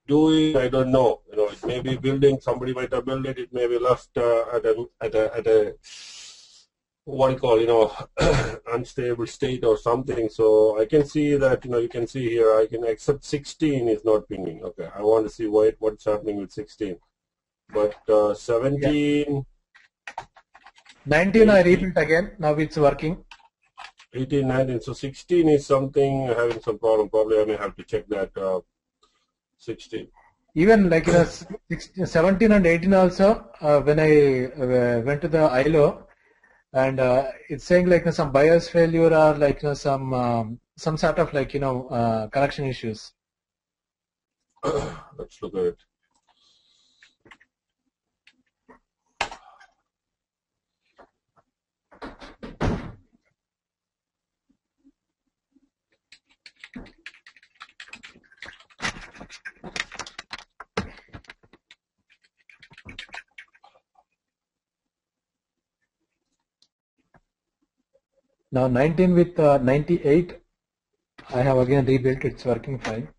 do it, I don't know. It may be building. Somebody might have built it. It may be left at a what do you call, unstable state or something. So I can see that, you can see here, I can accept 16 is not pinging. Okay, I want to see what's happening with 16. But 17. Yeah. 19 I rebuilt again. Now it's working. 18, 19. So 16 is something having some problem. Probably I may have to check that. 16. Even like 17 and 18 also, when I went to the ILO, and it's saying like some BIOS failure or like some sort of like connection issues. Let's look at it. Now 19 with 98, I have again rebuilt. It's working fine.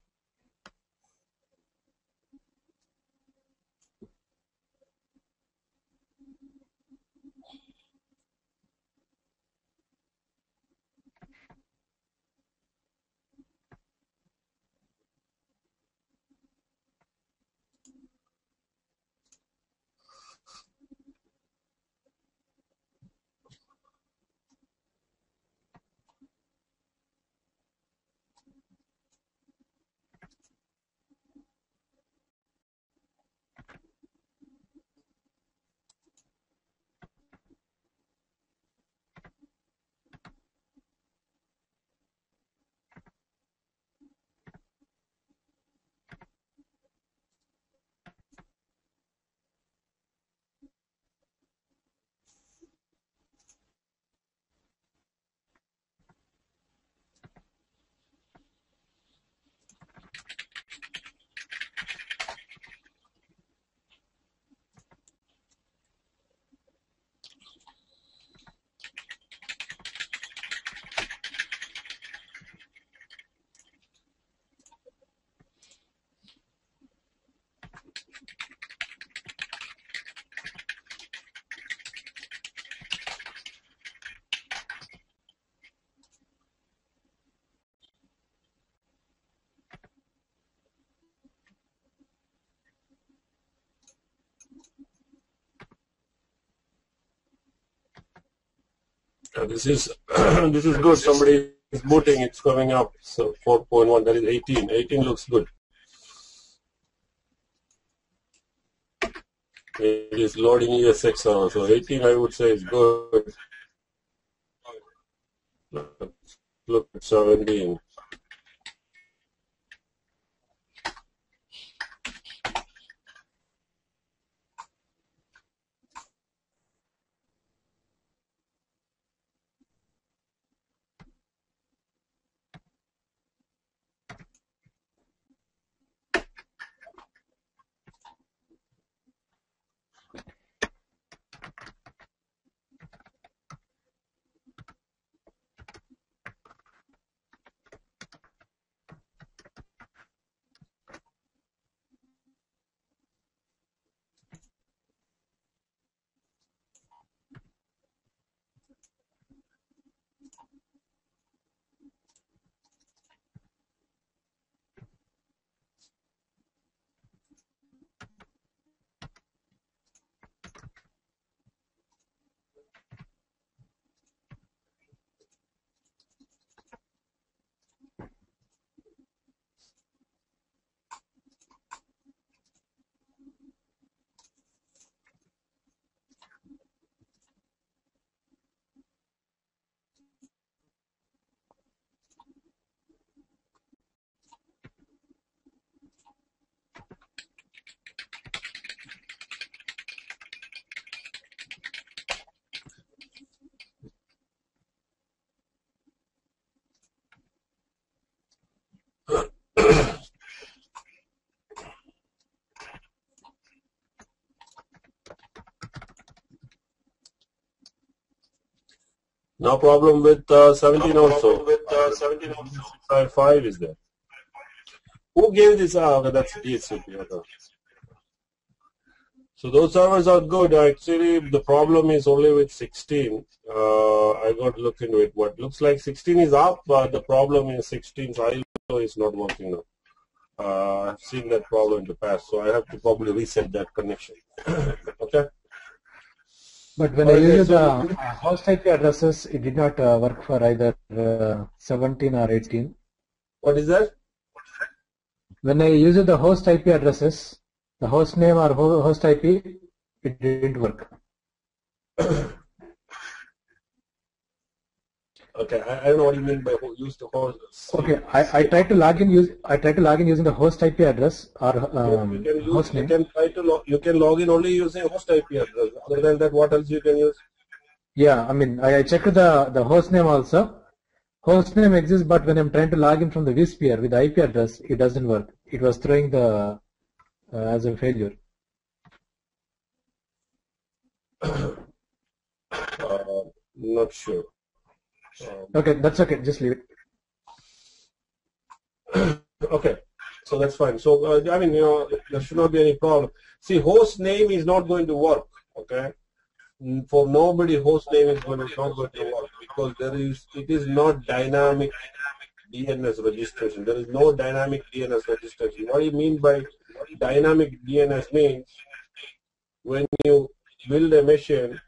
This is this is good. Somebody is booting. It's coming up. So 4.1. That is 18. 18 looks good. It is loading ESXi. So 18, I would say, is good. Let's look at 17. No problem with 17 also. 5 is there. Who gave this? Okay, that's DHCP. Okay. So those servers are good. Actually, the problem is only with 16. I got to look into it. What looks like 16 is up, but the problem is 16's IO is not working now. I've seen that problem in the past, so I have to probably reset that connection. Okay. But when I used the host IP addresses, it did not work for either 17 or 18. What is that? When I used the host IP addresses, the host name or host IP, it didn't work. Okay, I don't know what you mean by use the host. Okay, I tried to log in using the host IP address or host name. You can log in only using host IP address. Other than that, what else you can use? Yeah, I mean I checked the host name also. Host name exists, but when I'm trying to log in from the vSphere with the IP address, it doesn't work. It was throwing the as a failure. Not sure. Okay, that's okay. Just leave it. Okay, so that's fine. So I mean, there should not be any problem. See, host name is not going to work. Okay, for nobody, host name is not going to work because it is not dynamic DNS registration. There is no dynamic DNS registration. What do you mean by dynamic DNS? Means when you build a machine,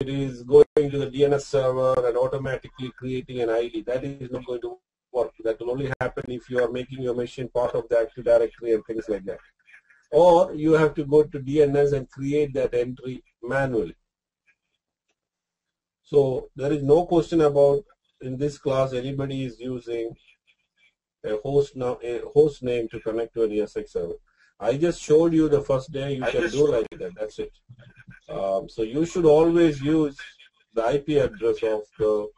it is going to the DNS server and automatically creating an ID. That is not going to work. That will only happen if you are making your machine part of the Active Directory and things like that. Or you have to go to DNS and create that entry manually. So there is no question about in this class anybody is using a host name to connect to an ESX server. I just showed you the first day you can do like that. That's it. So you should always use the IP address of the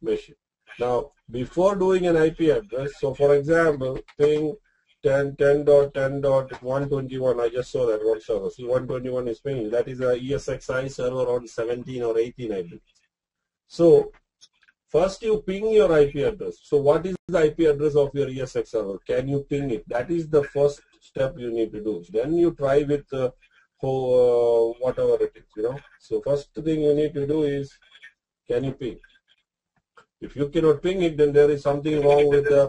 machine. Now, before doing an IP address, so for example, ping 10.10.121, I just saw that one server. See, 121 is pinging. That is a ESXi server on 17 or 18, I believe. So, first you ping your IP address. So, what is the IP address of your ESX server? Can you ping it? That is the first step you need to do. Then you try with whatever it is, So, first thing you need to do is, can you ping? If you cannot ping it, then there is something wrong with the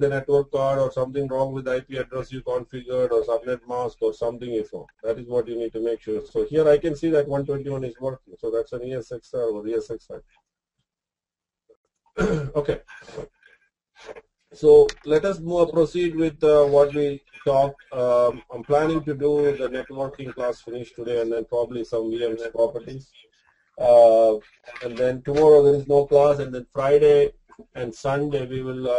network card or something wrong with the IP address you configured or subnet mask or something you found. That is what you need to make sure. So here I can see that 121 is working. So that's an ESX server, ESX side. Okay. So let us proceed with what we talked. I'm planning to do the networking class finish today and then probably some VM's properties. And then tomorrow there is no class, and then Friday and Sunday we will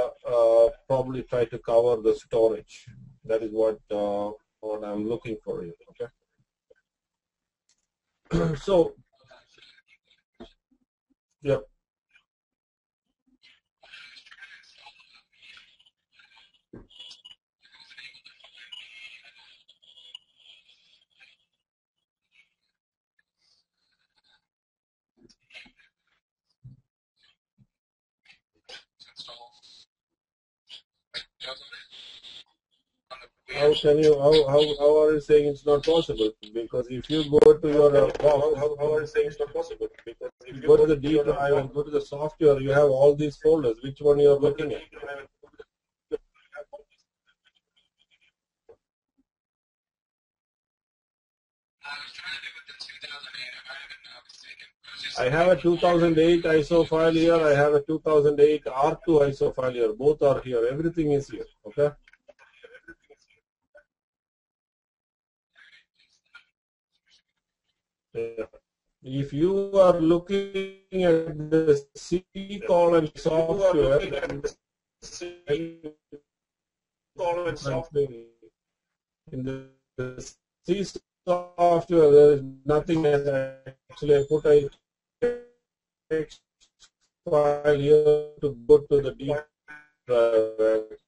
probably try to cover the storage. That is what I'm looking for here. Okay. So, yeah. How can you? How are you saying it's not possible? Because if you go to your how are you saying it's not possible? Because if you go to the D drive and go to the software, you have all these folders. Which one you are looking at? I have a 2008 ISO file here. I have a 2008 R2 ISO file here. Both are here. Everything is here. Okay. Yeah. If you are looking at the C column software, in the C software, there is nothing as actually I put a text file here to go to the D drive.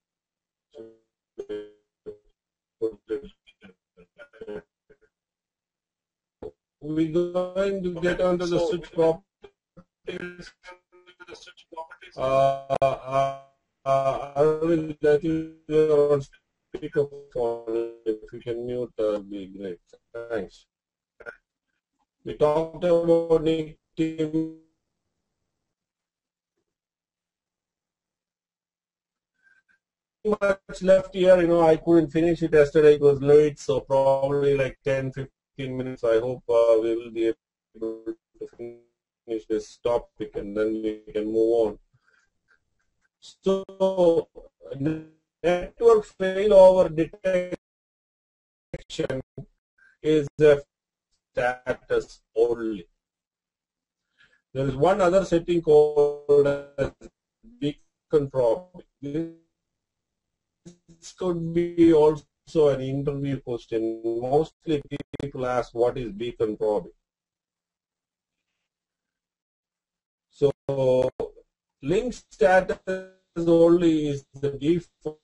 We're going to get onto the switch properties. I will let you on speakerphone. If you can mute, be great. Thanks. We talked about team. Much left here, I couldn't finish it yesterday. It was late, so probably like 10-15 minutes. I hope we will be able to finish this topic and then we can move on. So, network failover detection is a status only. There is one other setting called as beacon probe. This could be also an interview question. Mostly people ask what is beacon probing. So link status only is the default.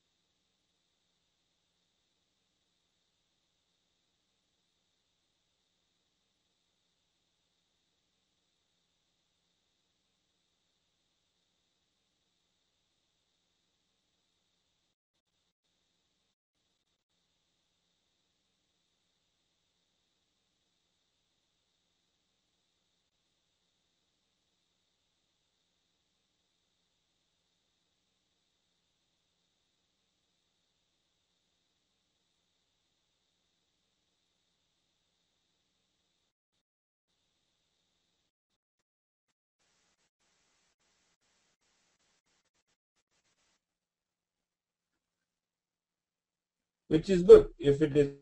Which is good. If it is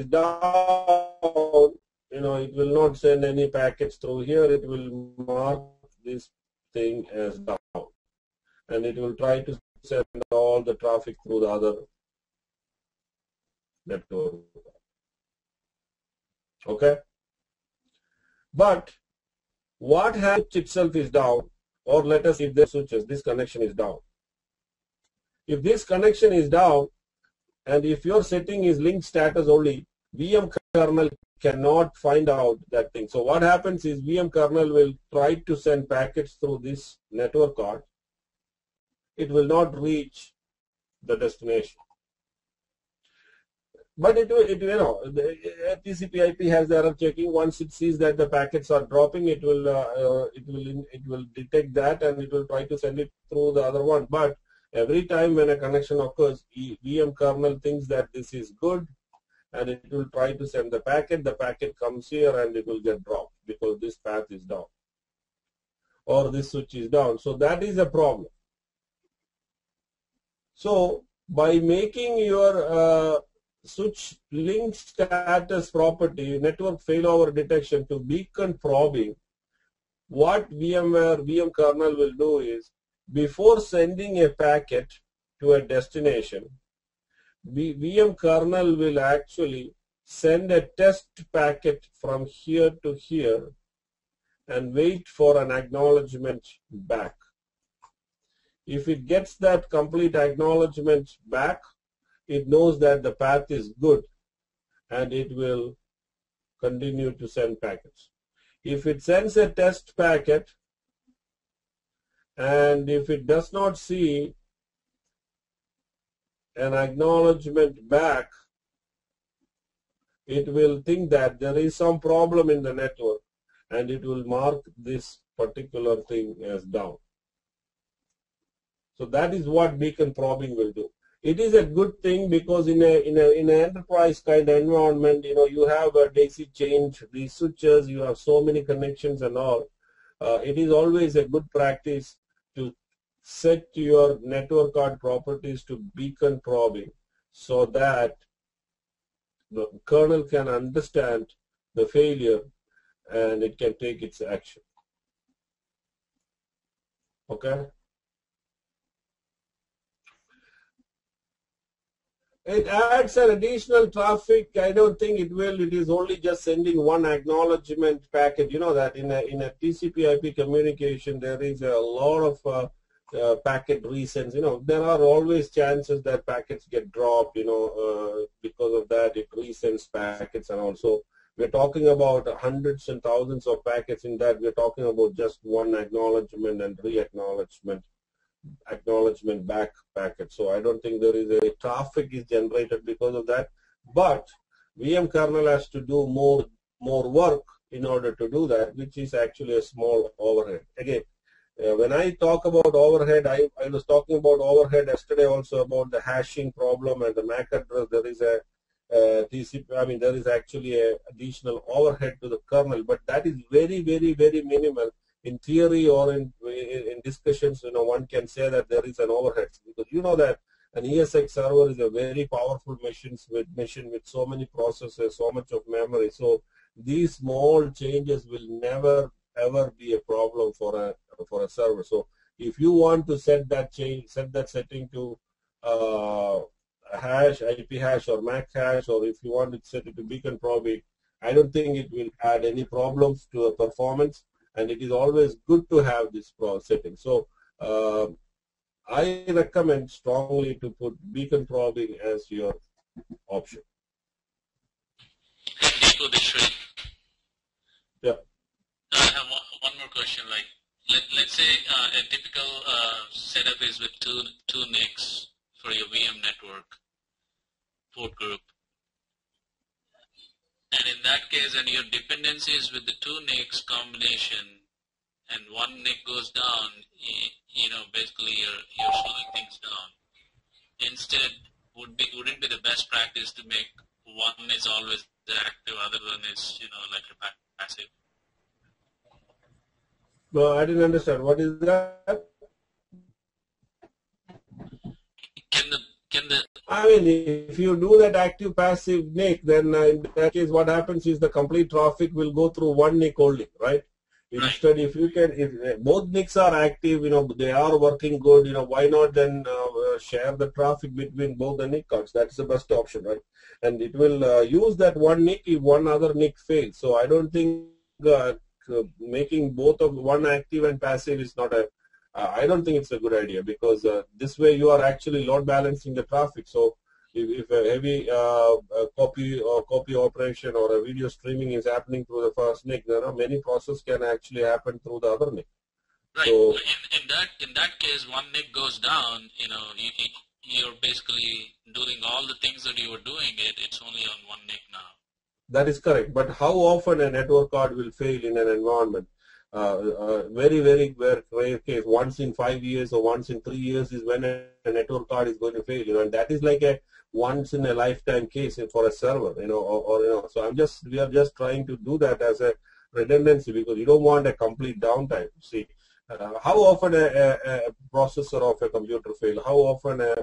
down, it will not send any packets through here. It will mark this thing as down, and it will try to send all the traffic through the other network. Okay, but what happens itself is down, or let us, if the switches, this connection is down. If this connection is down, and if your setting is link status only, VM kernel cannot find out that thing. So what happens is VM kernel will try to send packets through this network card. It will not reach the destination. But the TCP/IP has error checking. Once it sees that the packets are dropping, it will detect that and it will try to send it through the other one. But every time when a connection occurs, VM kernel thinks that this is good, and it will try to send the packet. The packet comes here and it will get dropped because this path is down or this switch is down. So that is a problem. So by making your switch link status property network failover detection to beacon probing, what VM kernel will do is, before sending a packet to a destination, VM kernel will actually send a test packet from here to here and wait for an acknowledgement back. If it gets that complete acknowledgement back, it knows that the path is good and it will continue to send packets. If it sends a test packet and if it does not see an acknowledgement back, it will think that there is some problem in the network and it will mark this particular thing as down. So that is what beacon probing will do. It is a good thing because in an enterprise kind of environment, you have a daisy chain, these switches, you have so many connections and all. It is always a good practice to set your network card properties to beacon probing so that the kernel can understand the failure and it can take its action. Okay? It adds an additional traffic. I don't think it will. It is only just sending one acknowledgement packet. You know that in a TCP/IP communication, there is a lot of packet resends. There are always chances that packets get dropped. Because of that, it resends packets and also we're talking about hundreds and thousands of packets in that. We're talking about just one acknowledgement and re-acknowledgement, acknowledgement back packet. So I don't think there is a traffic is generated because of that. But VM kernel has to do more work in order to do that, which is actually a small overhead. Again, when I talk about overhead, I was talking about overhead yesterday also about the hashing problem and the MAC address. There is a TCP, I mean, there is actually a additional overhead to the kernel, but that is very, very, very minimal. In theory or in discussions, one can say that there is an overhead, because you know that an ESX server is a very powerful machine with so many processors, so much of memory. So these small changes will never ever be a problem for a server. So if you want to set that setting to hash, IP hash, or MAC hash, or if you want to set it to beacon probing, I don't think it will add any problems to the performance. And it is always good to have this setting. So I recommend strongly to put beacon probing as your option. Yeah. I have one more question. Like, let's say a typical setup is with two NICs for your VM network port group. And in that case, and your dependency is with the two NICs combination, and one NIC goes down, basically you're slowing things down. Instead, wouldn't it be the best practice to make one is always active, other one is, like a passive? No, I didn't understand. What is that? Can the I mean, if you do that active passive NIC, then in that case, what happens is the complete traffic will go through one NIC only, right? Instead, if both NICs are active, they are working good, why not then share the traffic between both the NIC cards? That's the best option, right? And it will use that one NIC if one other NIC fails. So I don't think making both of one active and passive is not I don't think it's a good idea, because this way you are actually load balancing the traffic. So if a heavy copy operation or a video streaming is happening through the first NIC, many processes can actually happen through the other NIC. Right. So, in that case, one NIC goes down. You're basically doing all the things that you were doing. It's only on one NIC now. That is correct. But how often a network card will fail in an environment? Very, very rare case. Once in 5 years or once in 3 years is when a network card is going to fail. And that is like a once in a lifetime case for a server. So we are just trying to do that as a redundancy, because you don't want a complete downtime. See, how often a processor of a computer fail? How often a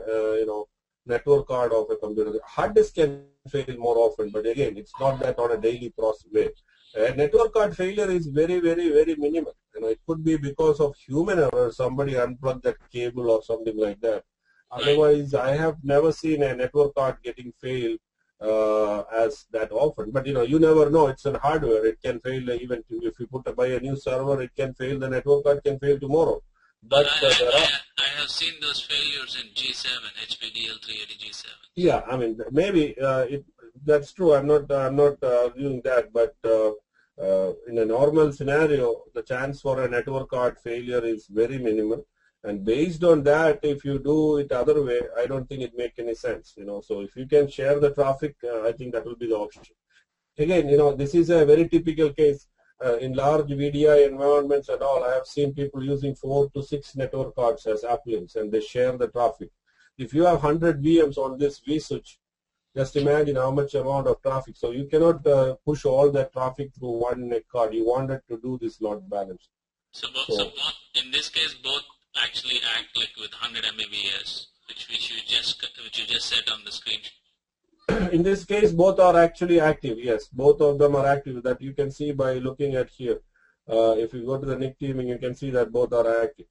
network card of a computer? Hard disk can fail more often, but again, it's not that on a daily process way. A network card failure is very, very, very minimal. It could be because of human error, somebody unplugged that cable or something like that. Otherwise, I have never seen a network card getting failed as that often. But you never know. It's a hardware. It can fail even if you buy a new server. It can fail. The network card can fail tomorrow. But I have seen those failures in G7, HP DL380 G7. Yeah, I mean, maybe that's true. I'm not arguing that, but in a normal scenario, the chance for a network card failure is very minimal. And based on that, if you do it other way, I don't think it makes any sense. So if you can share the traffic, I think that will be the option. Again, this is a very typical case. In large VDI environments and all, I have seen people using 4 to 6 network cards as uplinks, and they share the traffic. If you have 100 VMs on this vSwitch, just imagine how much amount of traffic. So you cannot push all that traffic through one NIC card. You wanted to do this load balance. So both, in this case, both actually act like with 100 Mbps, which you just said on the screen. In this case, both are actually active. Yes, both of them are active. That you can see by looking at here. If you go to the NIC teaming, you can see that both are active.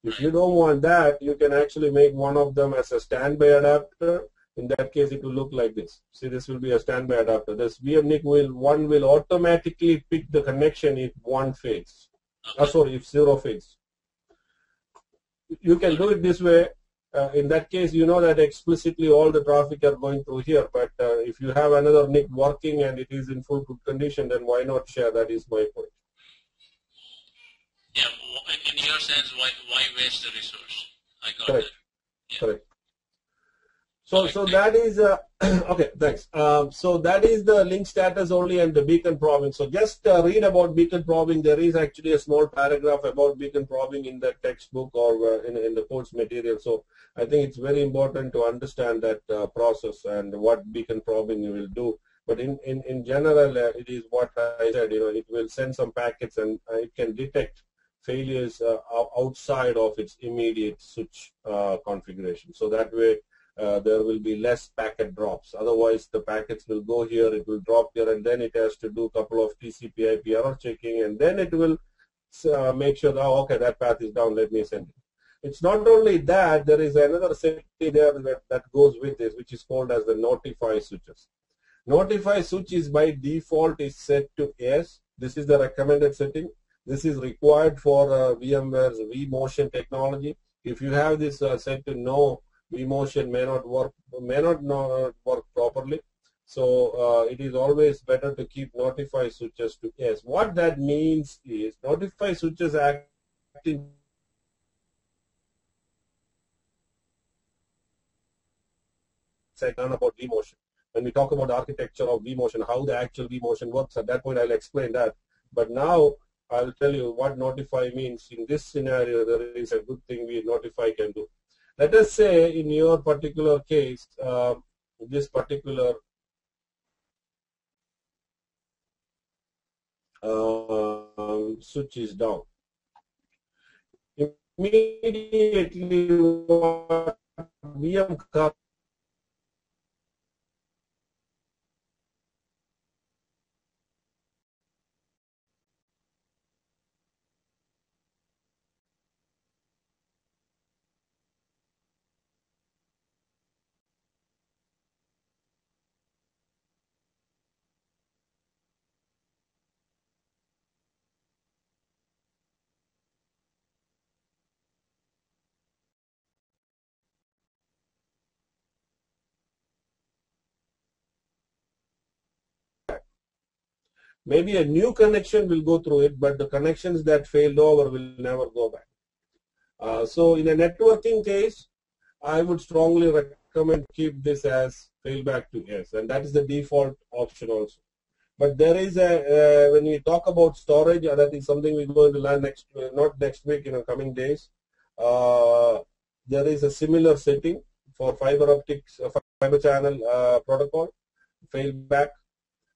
If you don't want that, you can actually make one of them as a standby adapter. In that case, it will look like this. See, this will be a standby adapter. This VM NIC will automatically pick the connection if one fails. If 0 fails. You can do it this way. in that case, you know that explicitly all the traffic are going through here. But if you have another NIC working and it is in full good condition, then why not share? That is my point. Yeah, in your sense, why waste the resource? I got Correct. that. Yeah. Correct. So that is okay. Thanks. So that is the link status only and the beacon probing. So just read about beacon probing. There is actually a small paragraph about beacon probing in the textbook or in the course material. So I think it's very important to understand that process and what beacon probing you will do. But in general, it is what I said. It will send some packets and it can detect failures outside of its immediate switch configuration. So that way. There will be less packet drops. Otherwise, the packets will go here, it will drop here, and then it has to do a couple of TCP/IP error checking, and then it will make sure that, okay, that path is down, let me send it. It's not only that, there is another setting there that goes with this, which is called as the notify switches. Notify switch is by default is set to yes. This is the recommended setting. This is required for VMware's vMotion technology. If you have this set to no, vMotion may not work properly. So it is always better to keep notify switches to yes. What that means is notify switches act in about vMotion. When we talk about the architecture of vMotion, how the actual vMotion works, at that point I'll explain that. But now I'll tell you what notify means. In this scenario, there is a good thing notify can do. Let us say in your particular case, this particular switch is down. Immediately, what VM maybe a new connection will go through it, but the connections that failed over will never go back. So in a networking case, I would strongly recommend keep this as failback to yes, and that is the default option also. But there is when we talk about storage, that is something we're going to learn not next week, in the coming days. There is a similar setting for fiber optics, fiber channel protocol, failback.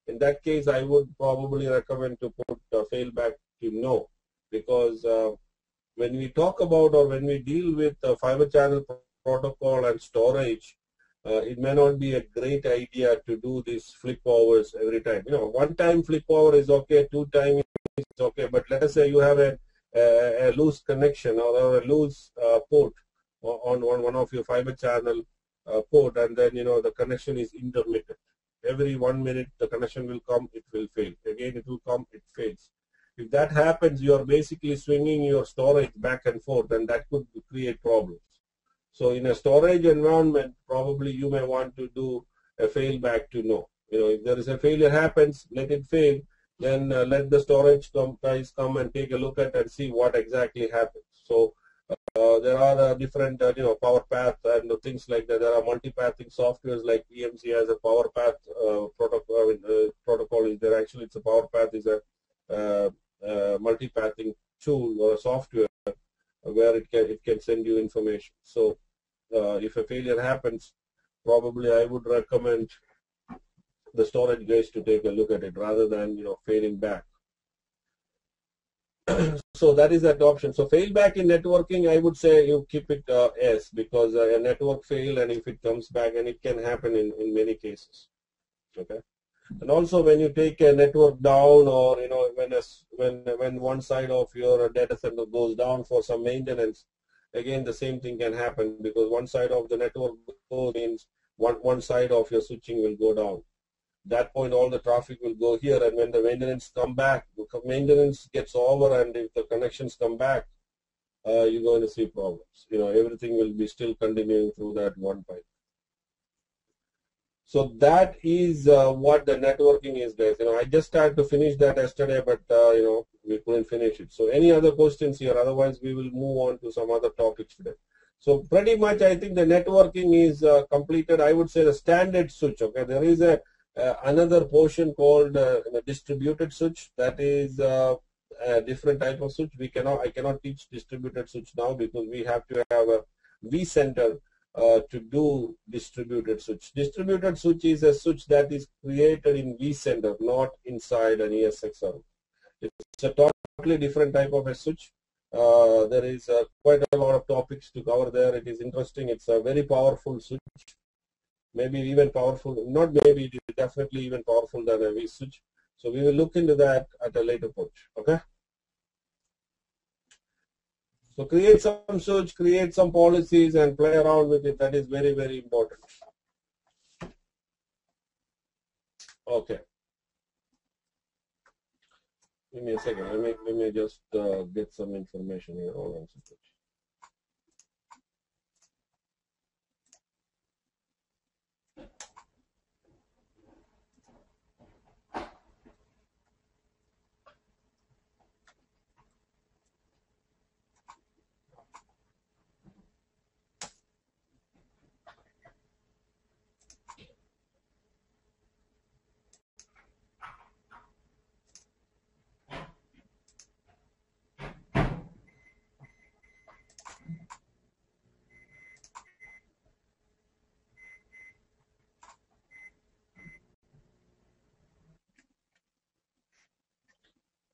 In that case, I would probably recommend to put failback to no, because when we talk about or when we deal with fiber channel protocol and storage, it may not be a great idea to do these flip overs every time. One time flip over is okay, 2 times is okay, but let us say you have a loose connection or a loose port on one of your fiber channel port, and then the connection is intermittent. Every 1 minute the connection will come, it will fail. Again it will come, it fails. If that happens, you are basically swinging your storage back and forth, and that could create problems. So in a storage environment, probably you may want to do a failback to no. If there is a failure happens, let it fail, then let the storage guys come and take a look at and see what exactly happens. So there are different power path and things like that. There are multipathing softwares like PMC has a power path protocol is there. Actually, it's a power path is a multipathing tool or a software where it can send you information. So if a failure happens, probably I would recommend the storage guys to take a look at it rather than failing back. So that is that option. So failback in networking, I would say you keep it S, because a network fail, and if it comes back, and it can happen in many cases. Okay. And also when you take a network down, or when one side of your data center goes down for some maintenance, again the same thing can happen, because one side of the network goes means one side of your switching will go down. That point all the traffic will go here, and when the maintenance come back, the maintenance gets over, and if the connections come back, you're going to see problems. Everything will be still continuing through that one pipe. So that is what the networking is, guys. I just had to finish that yesterday, but we couldn't finish it. So any other questions here? Otherwise, we will move on to some other topics today. So pretty much, I think the networking is completed. I would say the standard switch. Okay, there is another portion called the distributed switch. That is a different type of switch. I cannot teach distributed switch now because we have to have a vCenter to do distributed switch. Distributed switch is a switch that is created in vCenter, not inside an ESX server. It's a totally different type of a switch. There is quite a lot of topics to cover there. It is interesting. It's a very powerful switch. Maybe even powerful, not maybe, it is definitely even powerful than a vSwitch. So we will look into that at a later point. Okay. So create some switch, create some policies, and play around with it. That is very, very important. Okay. Give me a second. Let me just get some information here. Hold on a second.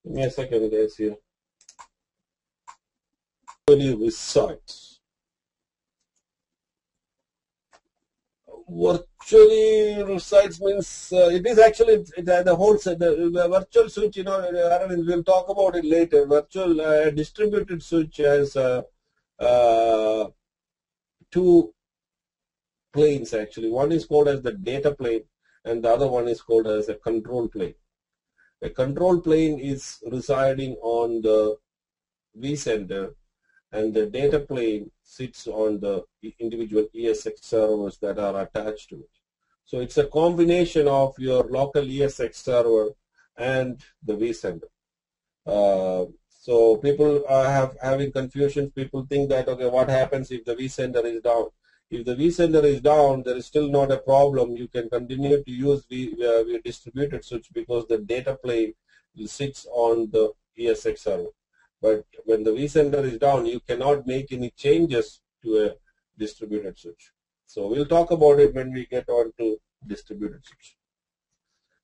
Give me a second, guys, here. Resides. Virtually resides means it is actually the whole set. The virtual switch, we'll talk about it later. Virtual distributed switch has two planes actually. One is called as the data plane, and the other one is called as a control plane. A control plane is residing on the vCenter, and the data plane sits on the individual ESX servers that are attached to it. So it's a combination of your local ESX server and the vCenter. So people are having confusion. People think that, okay, what happens if the vCenter is down? If the vCenter is down, there is still not a problem. You can continue to use distributed switch because the data plane sits on the ESX server. But when the vCenter is down, you cannot make any changes to a distributed switch. So we'll talk about it when we get on to distributed switch.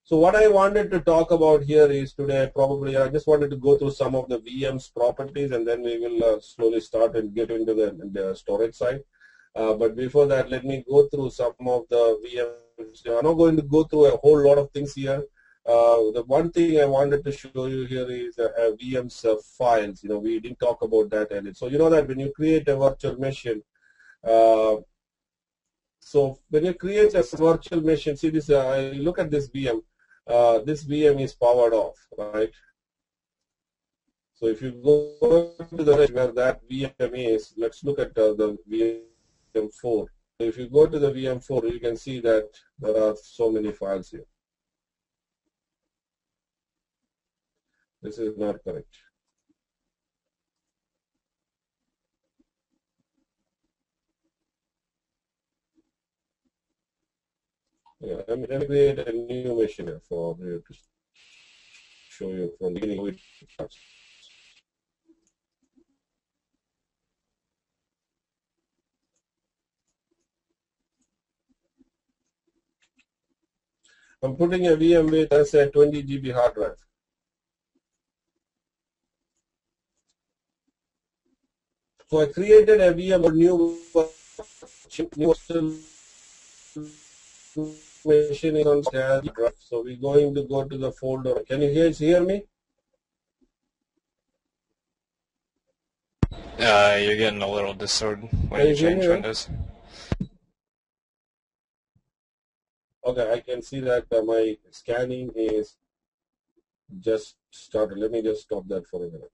So what I wanted to talk about here is today, probably I just wanted to go through some of the VM's properties, and then we will slowly start and get into the storage side. But before that, let me go through some of the VMs. I'm not going to go through a whole lot of things here. The one thing I wanted to show you here is VM's files. We didn't talk about that earlier. So you know that when you create a virtual machine, so when you create a virtual machine, see this, look at this VM. This VM is powered off, right? So if you go to the where that VM is, let's look at the VM4. If you go to the VM4, you can see that there are so many files here. This is not correct. Yeah, let me create a new machine here for you to show you from the beginning how it starts. I'm putting a VM with as a 20 GB hard drive. So I created a VM or new machine is on hard drive. So we're going to go to the folder. Can you hear me? You're getting a little distorted when you change windows. Okay, I can see that my scanning is just started. Let me just stop that for a minute.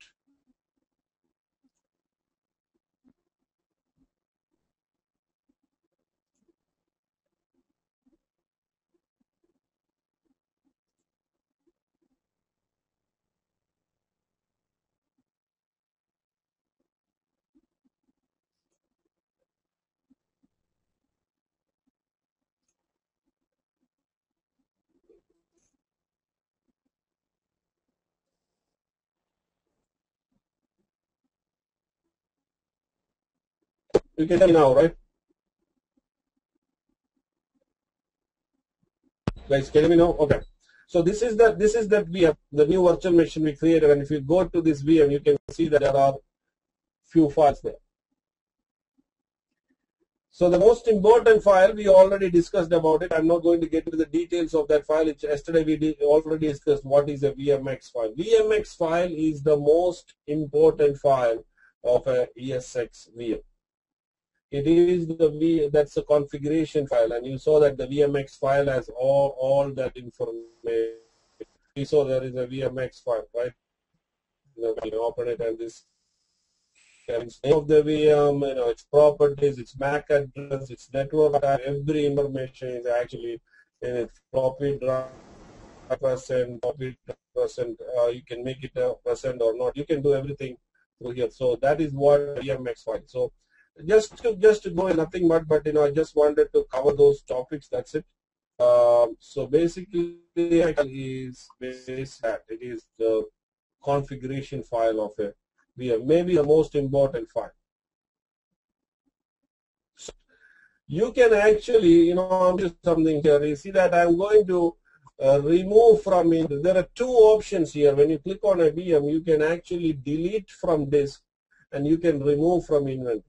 You can hear me now, right? Guys, can you hear me now? Okay. So this is the VM, the new virtual machine we created, and if you go to this VM, you can see that there are few files there. So the most important file, we already discussed about it. I'm not going to get into the details of that file. Yesterday we already discussed what is a VMX file. VMX file is the most important file of a ESX VM. It is that's a configuration file, and you saw that the VMX file has all that information. You saw there is a VMX file, right? You open it, and this name of the VM, its properties, its MAC address, its network type, every information is actually in its floppy drive present, floppy present. You can make it a present or not. You can do everything through here. So that is what VMX file. So just to go in nothing but I just wanted to cover those topics. That's it. So basically, it is the configuration file of a VM, maybe the most important file. So you can actually, I'm just something here. You see that I'm going to remove from it. There are two options here. When you click on a VM, you can actually delete from disk and you can remove from inventory.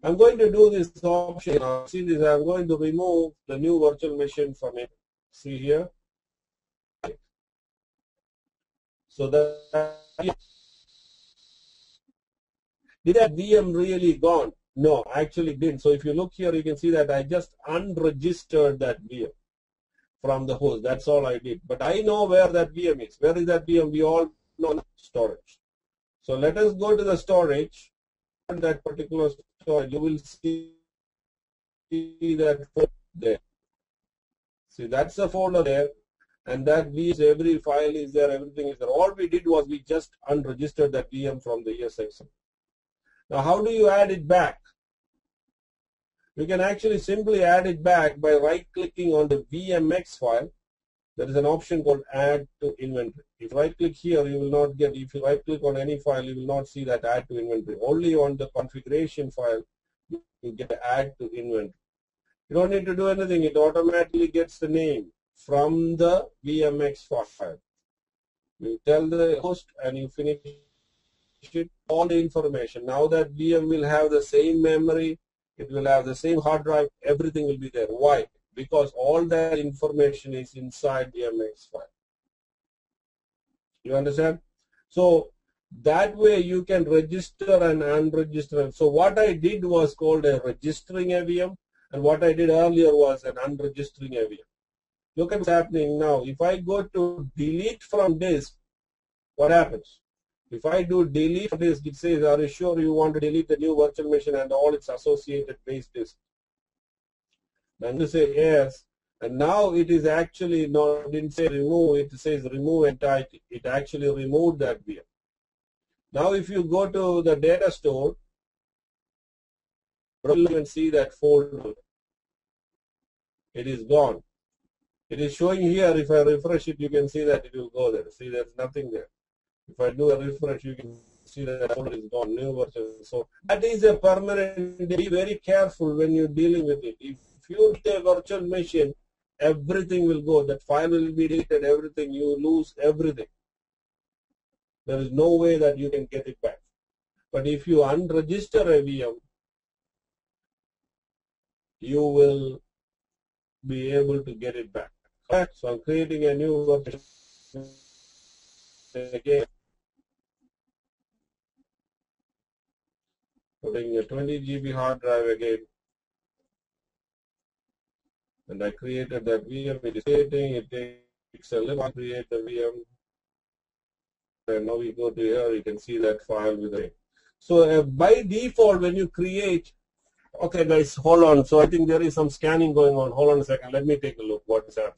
I'm going to do this option. See this, I'm going to remove the new virtual machine from it. See here. So that did that VM really gone? No, actually didn't. So if you look here, you can see that I just unregistered that VM from the host. That's all I did. But I know where that VM is. Where is that VM? We all know storage. So let us go to the storage. And that particular storage, you will see that folder there. See, that's the folder there. And that VM, every file is there, everything is there. All we did was we just unregistered that VM from the ESX. Now, how do you add it back? You can actually simply add it back by right-clicking on the VMX file. There is an option called Add to Inventory. If you right-click here, you will not get, if you right-click on any file, you will not see that Add to Inventory. Only on the configuration file, you get Add to Inventory. You don't need to do anything. It automatically gets the name from the VMX file. You tell the host and you finish it, all the information. Now that VM will have the same memory, it will have the same hard drive, everything will be there. Why? Because all that information is inside the VMX file. You understand? So that way you can register and unregister. So what I did was called a registering a VM, and what I did earlier was an unregistering a VM. Look at what's happening now. If I go to delete from disk, what happens? If I do delete from disk, it says, are you sure you want to delete the new virtual machine and all its associated base disk? Then you say yes, and now it is actually not, didn't say remove, it says remove entirety. It actually removed that VM. Now if you go to the data store, you can see that folder. It is gone. It is showing here, if I refresh it, you can see that it will go there. See, there's nothing there. If I do a refresh, you can see that folder is gone, new version. So that is a permanent. Be very careful when you're dealing with it. If you take a virtual machine, everything will go. That file will be deleted, everything. You lose everything. There is no way that you can get it back. But if you unregister a VM, you will be able to get it back. So I'm creating a new version again. Putting a 20 GB hard drive again. And I created that VM. It is creating. It takes a little to create the VM. And now we go to here. You can see that file with it. So by default, when you create, okay, guys, hold on. So I think there is some scanning going on. Hold on a second. Let me take a look. What is happening?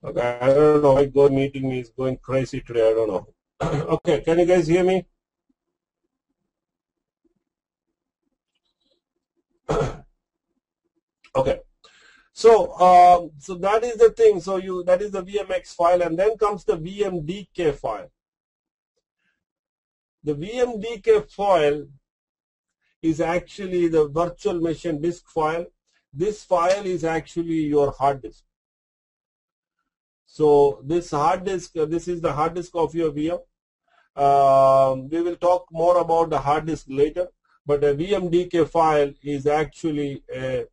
Okay, I don't know. My Go meeting is going crazy today. I don't know. Okay, can you guys hear me? Okay. So, so that is the thing. So that is the VMX file, and then comes the VMDK file. The VMDK file is actually the virtual machine disk file. This file is actually your hard disk. So this hard disk, this is the hard disk of your VM. We will talk more about the hard disk later, but a VMDK file is actually a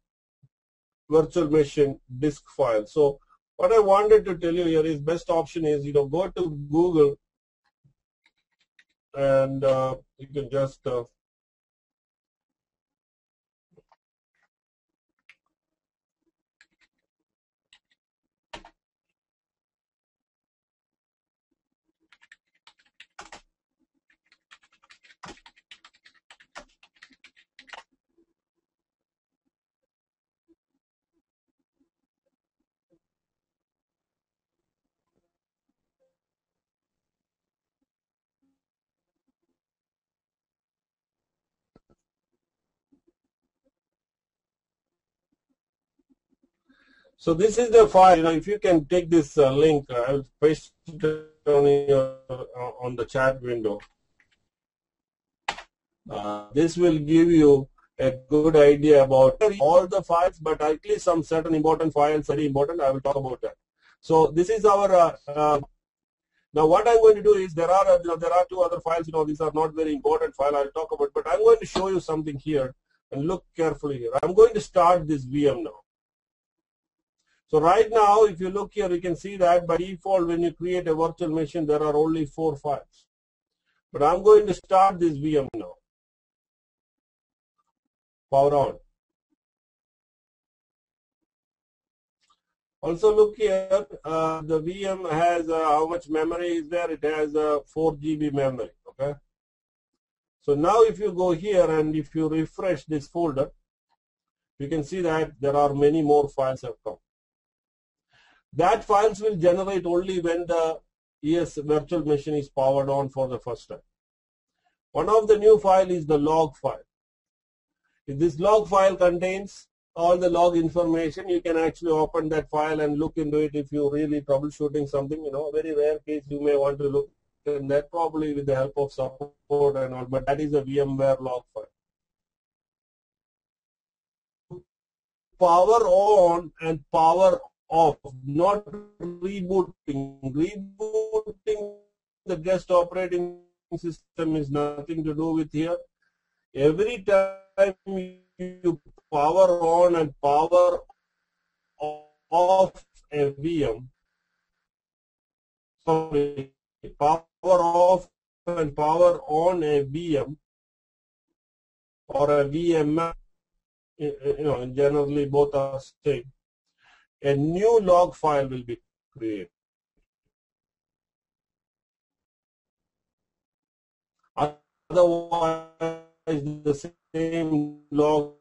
virtual machine disk file. So what I wanted to tell you here is best option is, go to Google and you can just so this is the file. If you can take this link, I will paste it on the chat window. This will give you a good idea about all the files, but at least some certain important files, very important. I will talk about that. So this is our. Now what I'm going to do is there are two other files. These are not very important file. I'll talk about, but I'm going to show you something here and look carefully here. I'm going to start this VM now. So right now, if you look here, you can see that by default, when you create a virtual machine, there are only 4 files. But I'm going to start this VM now. Power on. Also look here, the VM has how much memory is there? It has 4 GB memory, okay? So now if you go here and if you refresh this folder, you can see that there are many more files have come. That files will generate only when the ES virtual machine is powered on for the first time. One of the new file is the log file. If this log file contains all the log information, you can actually open that file and look into it if you're really troubleshooting something. A very rare case you may want to look in that, probably with the help of support and all, but that is a VMware log file. Power on and power off, not rebooting. Rebooting the guest operating system is nothing to do with here. Every time you power on and power off a VM, sorry, power off and power on a VM or a VM, generally both are same. A new log file will be created. Otherwise, the same log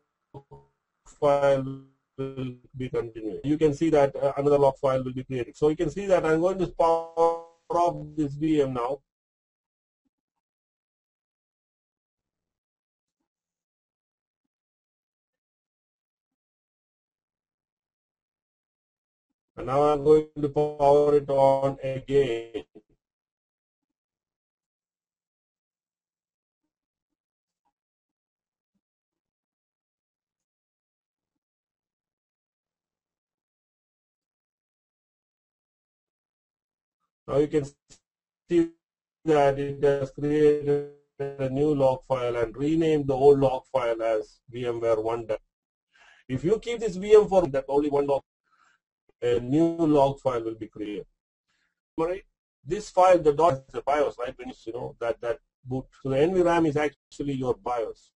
file will be continued. You can see that another log file will be created. So you can see that I'm going to power off this VM now. And now I'm going to power it on again. Now you can see that it has created a new log file and renamed the old log file as VMware 1. If you keep this VM for that only one log, a new log file will be created. This file, the dot is the BIOS, right? When that boot. So the NVRAM is actually your BIOS.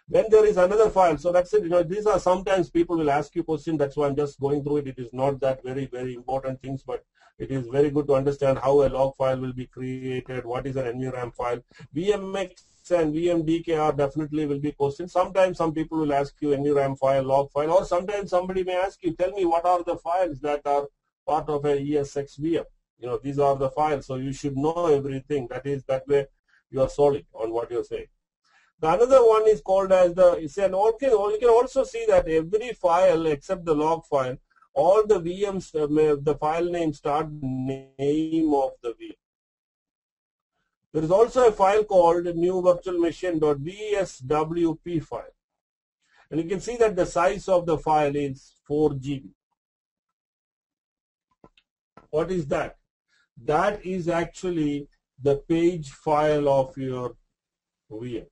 Then there is another file. So that's it. These are sometimes people will ask you questions. That's why I'm just going through it. It is not that very, very important things, but it is very good to understand how a log file will be created. What is an NVRAM file? VMX and VMDK are definitely will be questions. Sometimes some people will ask you NVRAM file, log file, or sometimes somebody may ask you, tell me what are the files that are part of a ESX VM. You know, these are the files, so you should know everything. That way you are solid on what you're saying. The another one is called as you can also see that every file except the log file, all the VMs, the file name start name of the VM. There is also a file called new virtual machine.vswp file. And you can see that the size of the file is 4 GB. What is that? That is actually the page file of your VM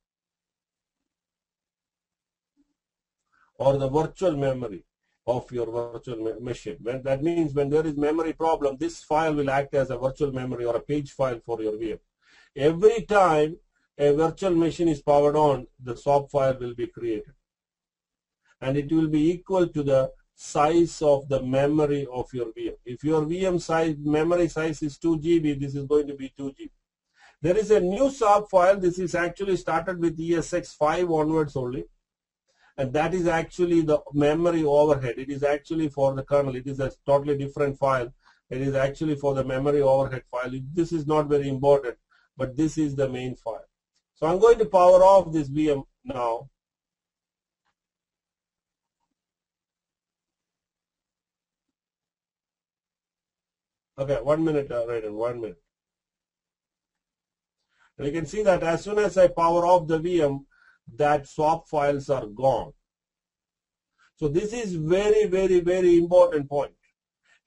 or the virtual memory of your virtual machine. That means when there is memory problem, this file will act as a virtual memory or a page file for your VM. Every time a virtual machine is powered on, the SOP file will be created. And it will be equal to the size of the memory of your VM. If your VM size, memory size is 2 GB, this is going to be 2 GB. There is a new SOP file. This is actually started with ESX 5 onwards only. And that is actually the memory overhead. It is actually for the kernel. It is a totally different file. It is actually for the memory overhead file. This is not very important, but this is the main file. So I'm going to power off this VM now. Okay, 1 minute, right, in 1 minute. And you can see that as soon as I power off the VM, that swap files are gone. So this is very, very, very important point.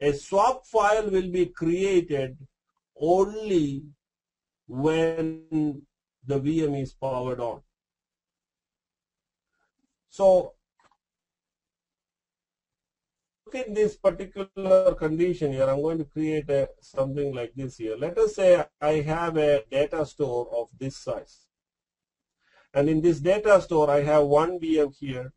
A swap file will be created only when the VM is powered on. So look at this particular condition here. I'm going to create something like this here. Let us say I have a data store of this size. And in this data store, I have one VM here.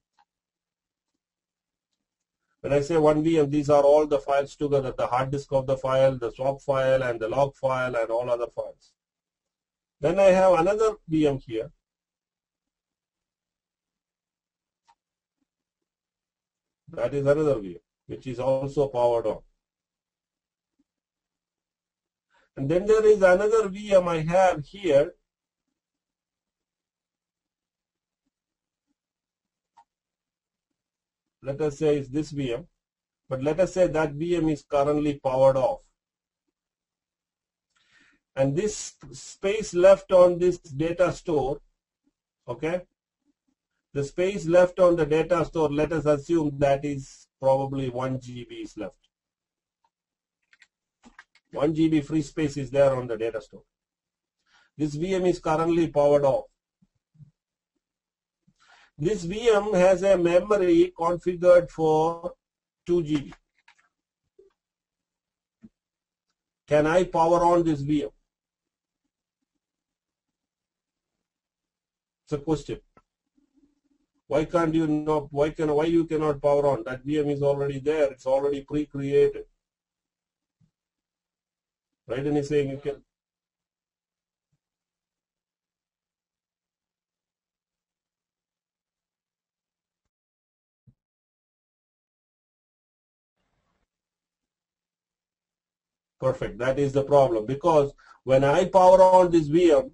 When I say one VM, these are all the files together, the hard disk of the file, the swap file, and the log file, and all other files. Then I have another VM here. That is another VM, which is also powered on. And then there is another VM I have here. Let us say it's this VM, but let us say that VM is currently powered off. And this space left on this data store, okay, the space left on the data store, let us assume that is probably 1 GB is left. 1 GB free space is there on the data store. This VM is currently powered off. This VM has a memory configured for 2 GB. Can I power on this VM? It's a question. Why can't you not? Why you cannot power on? That VM is already there. It's already pre-created. Right? And he's saying you can. Perfect. That is the problem, because when I power on this VM,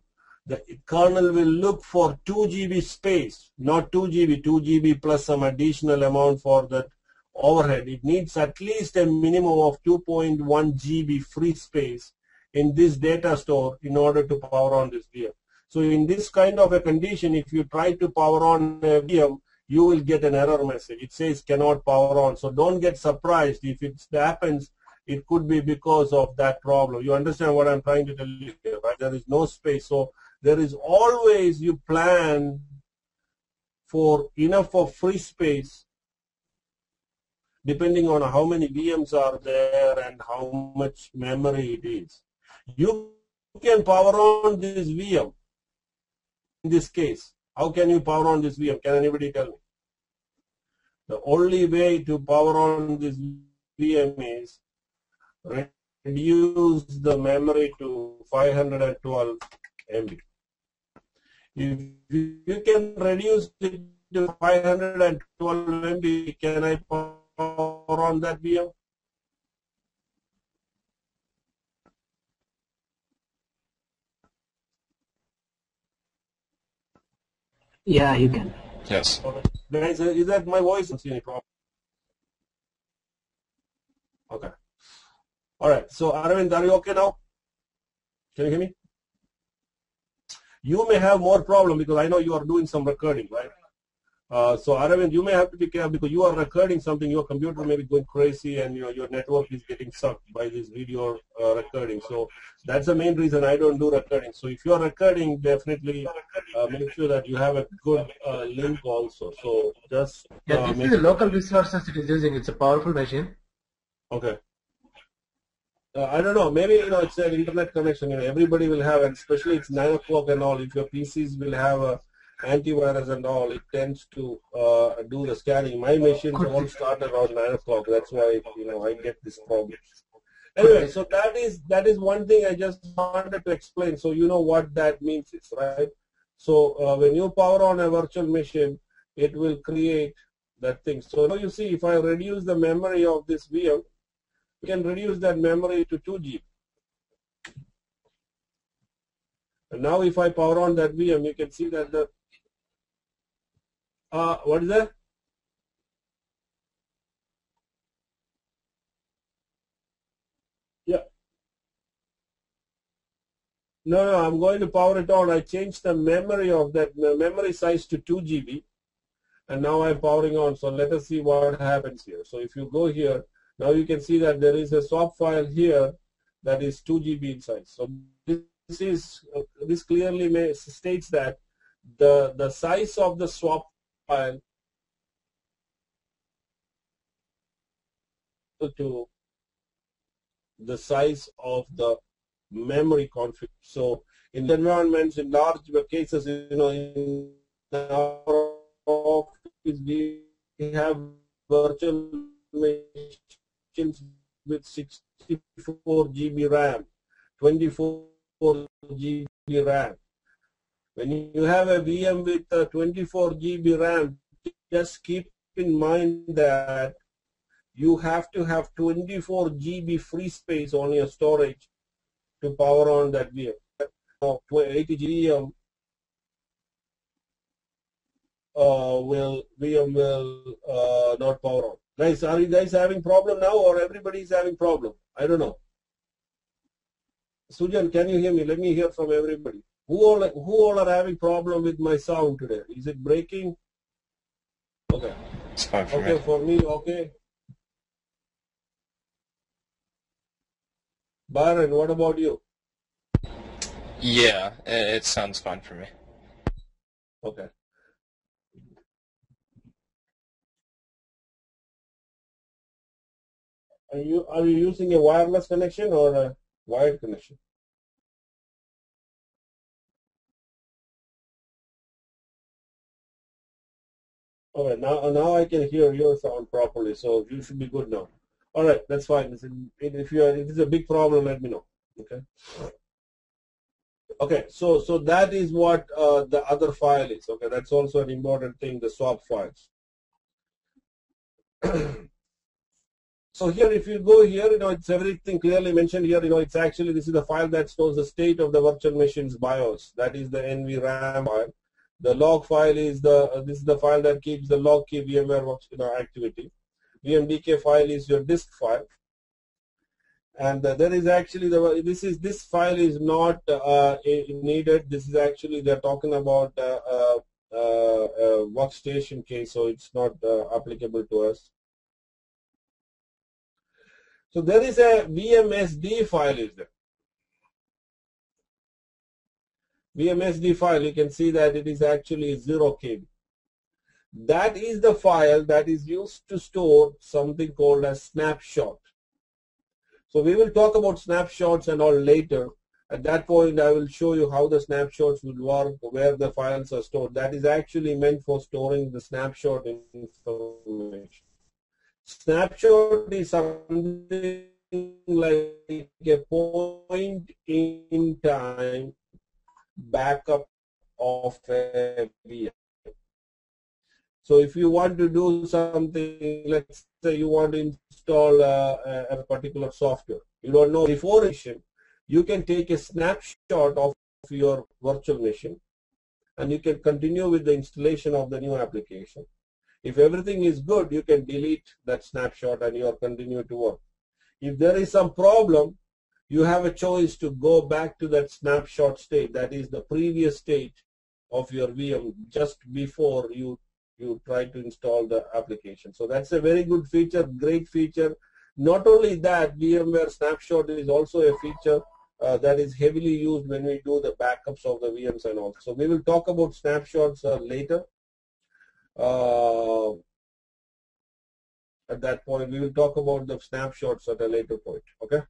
the kernel will look for 2 GB space, not 2 GB, 2 GB plus some additional amount for that overhead. It needs at least a minimum of 2.1 GB free space in this data store in order to power on this VM. So in this kind of a condition, if you try to power on a VM, you will get an error message. It says cannot power on. So don't get surprised if it happens. It could be because of that problem. You understand what I'm trying to tell you here, right? There is no space. So there is always, you plan for enough of free space depending on how many VMs are there and how much memory it is. You can power on this VM in this case. How can you power on this VM? Can anybody tell me? The only way to power on this VM is reduce the memory to 512 MB. If you can reduce it to 512 MB, can I power on that VM? Yeah, you can. Yes. Okay. Guys, is that my voice? Don't see any problem. Okay. All right. So Arvind, are you okay now? Can you hear me? You may have more problem because I know you are doing some recording, right? So Aravind, you may have to be careful because you are recording something. Your computer may be going crazy, and your network is getting sucked by this video recording. So that's the main reason I don't do recording. So if you are recording, definitely make sure that you have a good link also. So just Yeah, this make is a local resources it is using. It's a powerful machine. okay. I don't know. Maybe it's an internet connection. Everybody will have, and especially it's 9 o'clock and all. If your PCs will have a antivirus and all, it tends to do the scanning. My machines all start around 9 o'clock. That's why I get this problem. Anyway, so that is one thing I just wanted to explain. So you know what that means, right? So when you power on a virtual machine, it will create that thing. So now you see, if I reduce the memory of this VM, we can reduce that memory to 2 GB. And now if I power on that VM, you can see that the what is that? Yeah. No, I'm going to power it on. I changed the memory of that memory size to 2 GB, and now I'm powering on. So let us see what happens here. So if you go here, now you can see that there is a swap file here that is 2 GB in size. So this clearly states that the size of the swap file to the size of the memory config. So in the environments, in large cases, in our office, we have virtual machines with 64 GB RAM, 24 GB RAM. When you have a VM with 24 GB RAM, just keep in mind that you have to have 24 GB free space on your storage to power on that VM. Now, 80 GB VM will not power on. Guys, are you guys having problem now, or everybody is having problem? I don't know. Sujan, can you hear me? Let me hear from everybody. Who all are having problem with my sound today? Is it breaking? Okay. It's fine for me. Okay, for me, okay. Byron, what about you? Yeah, it sounds fine for me. Okay. Are you using a wireless connection or a wired connection? Okay, now I can hear your sound properly, so you should be good now. All right, that's fine. If it is a big problem, let me know. Okay. Okay, so that is what the other file is. Okay, that's also an important thing, the swap files. So here, if you go here, it's everything clearly mentioned here. It's actually, this is the file that stores the state of the virtual machine's BIOS. That is the NVRAM file. The log file is this is the file that keeps the log key VMware activity. VMDK file is your disk file. And there is actually this file is not needed. This is actually, they're talking about workstation case, so it's not applicable to us. So there is a VMSD file is there. VMSD file, you can see that it is actually 0 KB. That is the file that is used to store something called a snapshot. So we will talk about snapshots and all later. At that point, I will show you how the snapshots will work, where the files are stored. That is actually meant for storing the snapshot information. Snapshot is something like a point in time backup of a VM. So if you want to do something, let's say you want to install a particular software, you don't know before installation, you can take a snapshot of your virtual machine and you can continue with the installation of the new application. If everything is good, you can delete that snapshot and you are continue to work. If there is some problem, you have a choice to go back to that snapshot state, that is the previous state of your VM just before you try to install the application. So that's a very good feature, great feature. Not only that, VMware Snapshot is also a feature that is heavily used when we do the backups of the VMs and all. So we will talk about snapshots later. At that point, we will talk about the snapshots at a later point. Okay.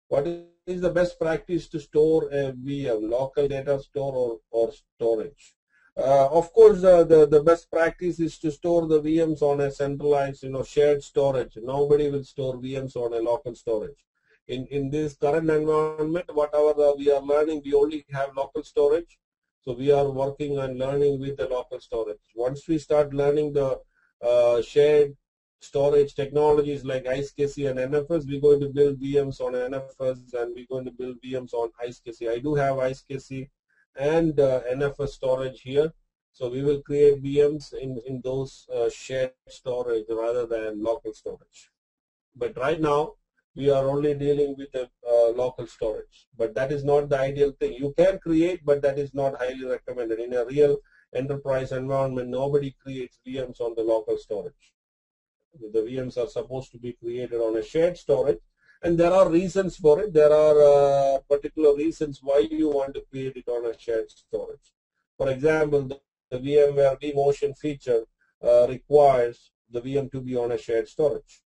What is the best practice to store a VM, local data store or storage? Of course, the best practice is to store the VMs on a centralized, shared storage. Nobody will store VMs on a local storage. In this current environment, whatever we are learning, we only have local storage. So we are working and learning with the local storage. Once we start learning the shared storage technologies like IceCasey and NFS, we're going to build VMs on NFS and we're going to build VMs on IceCasey. I do have IceCasey and NFS storage here. So we will create VMs in those shared storage rather than local storage. But right now, we are only dealing with the local storage. But that is not the ideal thing. You can create, but that is not highly recommended. In a real enterprise environment, nobody creates VMs on the local storage. The VMs are supposed to be created on a shared storage, and there are reasons for it. There are particular reasons why you want to create it on a shared storage. For example, the VMware vMotion feature requires the VM to be on a shared storage.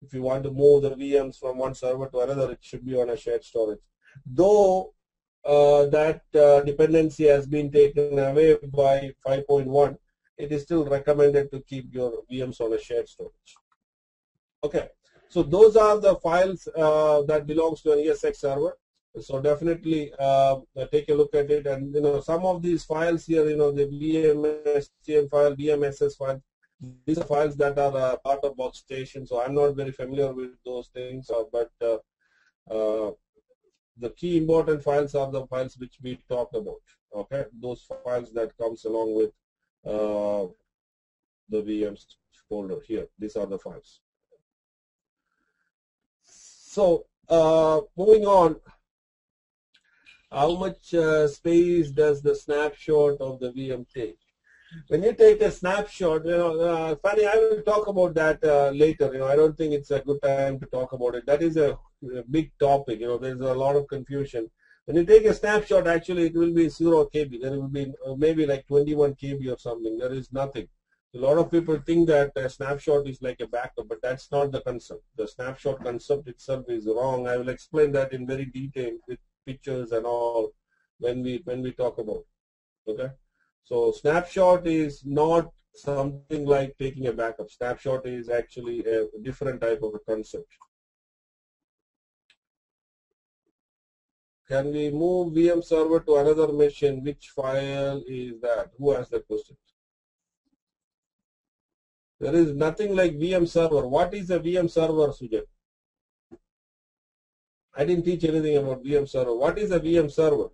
If you want to move the VMs from one server to another, it should be on a shared storage. Though that dependency has been taken away by 5.1, it is still recommended to keep your VMs on a shared storage. Okay, so those are the files that belongs to an ESX server. So definitely take a look at it, and some of these files here, the VMSTN file, VMSS file, these are files that are part of workstation. So I'm not very familiar with those things, but the key important files are the files which we talked about. Okay, those files that comes along with the VMs folder here. These are the files. So moving on, how much space does the snapshot of the VM take? When you take a snapshot, funny, I will talk about that later. I don't think it's a good time to talk about it. That is a big topic. There's a lot of confusion. When you take a snapshot, actually it will be 0 KB. There will be maybe like 21 KB or something. There is nothing. A lot of people think that a snapshot is like a backup, but that's not the concept. The snapshot concept itself is wrong. I will explain that in very detail with pictures and all when we talk about it. Okay. So snapshot is not something like taking a backup. Snapshot is actually a different type of a concept. Can we move VM server to another machine? Which file is that? Who asked that question? There is nothing like VM server. What is a VM server, Sujat? I didn't teach anything about VM server. What is a VM server?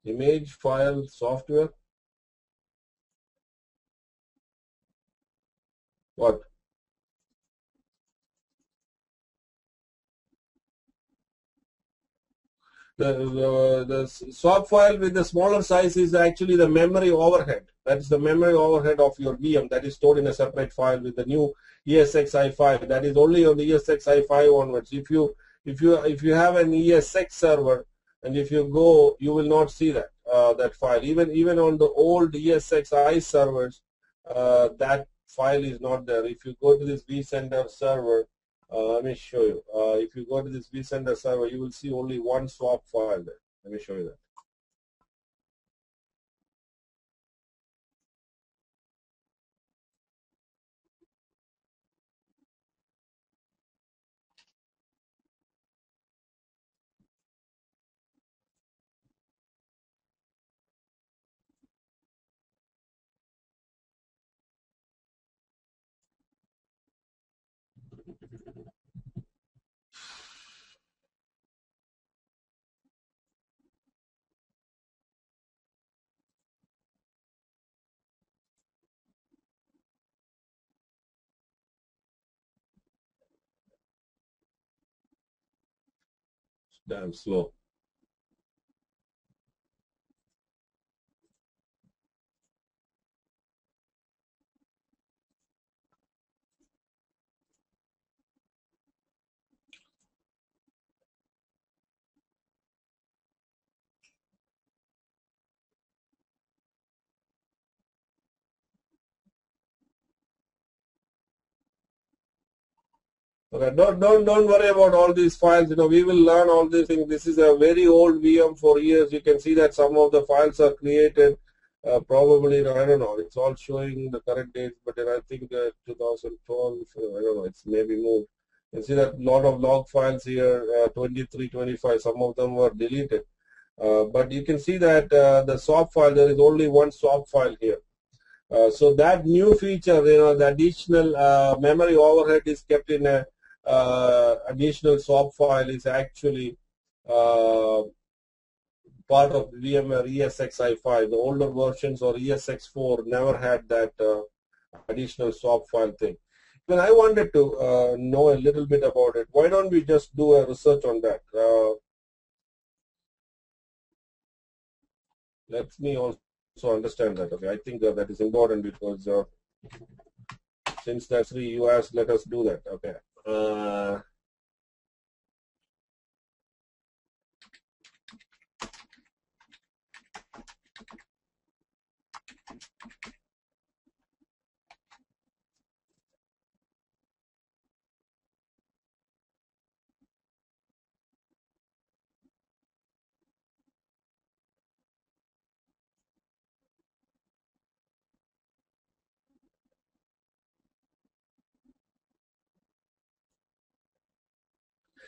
Image, file, software. What? The swap file with the smaller size is actually the memory overhead. That is the memory overhead of your VM that is stored in a separate file with the new ESXi5. That is only on the ESXi5 onwards. If you have an ESX server and if you go, you will not see that that file. Even on the old ESXi servers, that file is not there. If you go to this vCenter server, let me show you. If you go to this vCenter server, you will see only one swap file there. Let me show you that. Damn slow. Okay, don't worry about all these files. You know, we will learn all these things. This is a very old VM for years. You can see that some of the files are created. Probably, I don't know. It's all showing the correct dates, but then I think 2012. I don't know. It's maybe moved. You can see that lot of log files here, 23, 25. Some of them were deleted. But you can see that the swap file. There is only one swap file here. So that new feature, you know, the additional memory overhead is kept in a additional swap file is actually part of VMware ESXi5. The older versions or ESX4 never had that additional swap file thing. When I wanted to know a little bit about it, why don't we just do a research on that? Let me also understand that. Okay, I think that is important because since that's free, you asked, let us do that. Okay.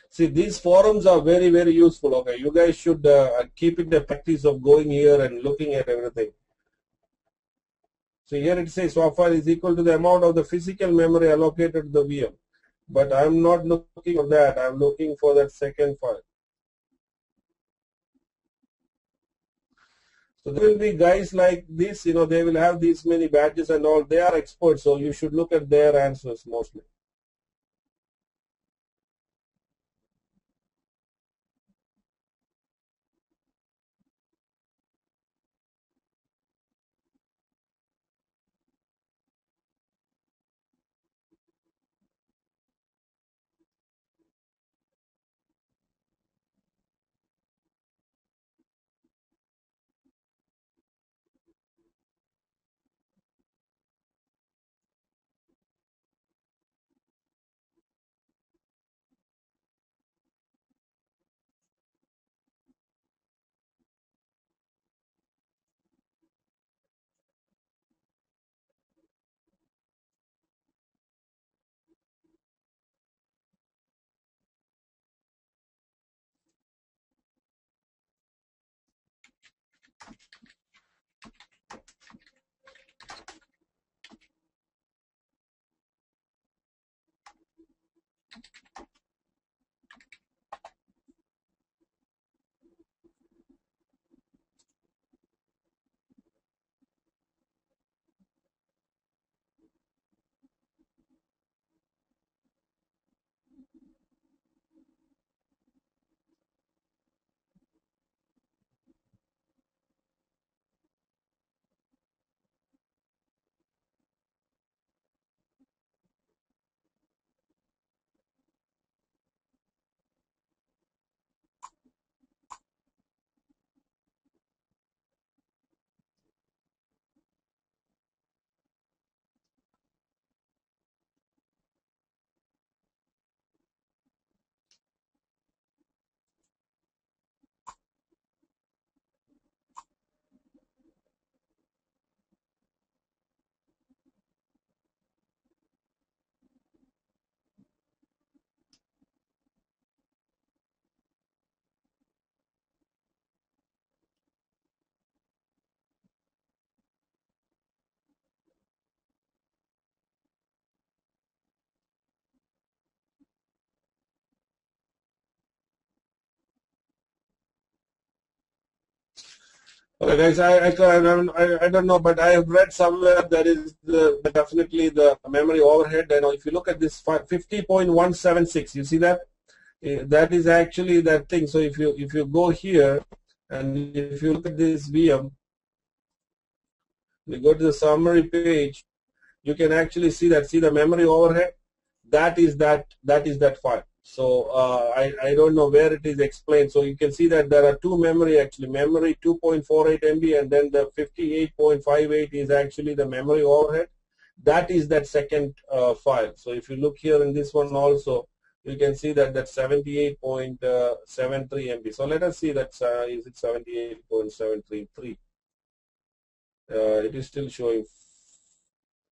See, these forums are very, very useful. Okay, you guys should keep it the practice of going here and looking at everything. So here it says swap file is equal to the amount of the physical memory allocated to the VM. But I'm not looking for that. I'm looking for that second file. So there will be guys like this, you know, they will have these many badges and all. They are experts, so you should look at their answers mostly. Okay, guys, I don't know, but I have read somewhere that is definitely the memory overhead. And if you look at this 50.176, you see that? That is actually that thing. So if you go here and if you look at this VM, you go to the summary page, you can actually see the memory overhead. That is that file. So I don't know where it is explained. So you can see that there are two memory actually. Memory 2.48 MB and then the 58.58 is actually the memory overhead. That is that second file. So if you look here in this one also, you can see that 78.73 MB. So let us see that is it 78.733. It is still showing.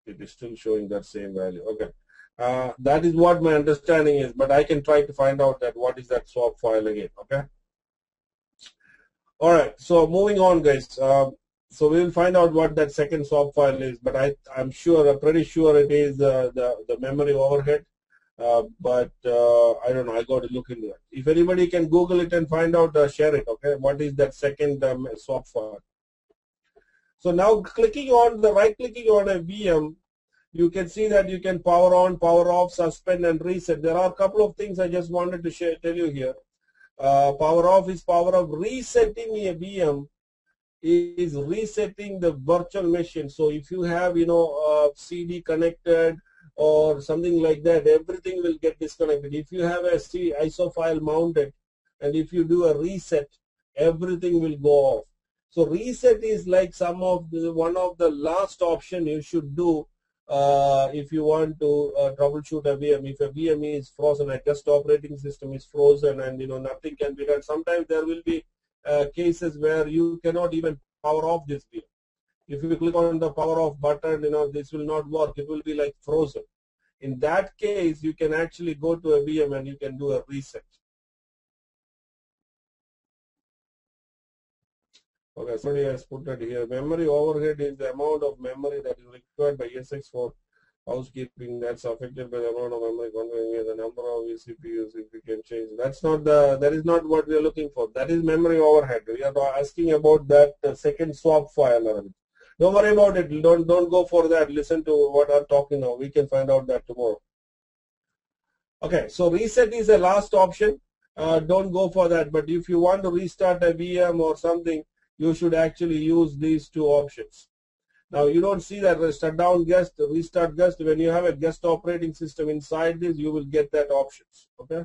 It is still showing that same value. Okay. That is what my understanding is, but I can try to find out that what is that swap file again. Okay. All right. So moving on, guys. So we will find out what that second swap file is, but I'm pretty sure it is the memory overhead. But I don't know. I got to look into that. If anybody can Google it and find out, share it. Okay. What is that second swap file? So now right clicking on a VM, you can see that you can power on, power off, suspend, and reset. There are a couple of things I just wanted to tell you here. Power off is power off. Resetting a VM is resetting the virtual machine. So if you have, CD connected or something like that, everything will get disconnected. If you have a ISO file mounted and if you do a reset, everything will go off. So reset is like one of the last option you should do if you want to troubleshoot a VM. If a VM is frozen, a test operating system is frozen, and nothing can be done. Sometimes there will be cases where you cannot even power off this VM. If you click on the power off button, this will not work. It will be like frozen. In that case, you can actually go to a VM and you can do a reset. Okay, somebody has put that here. Memory overhead is the amount of memory that is required by ESX for housekeeping that's affected by the amount of memory conveying the number of CPUs if we can change. That is not what we are looking for. That is memory overhead. We are asking about that second swap file. Don't worry about it. Don't go for that. Listen to what I'm talking now. We can find out that tomorrow. Okay, so reset is the last option. Don't go for that. But if you want to restart a VM or something, you should actually use these two options. Now you don't see that shutdown guest, restart guest. When you have a guest operating system inside this, you will get that options. Okay.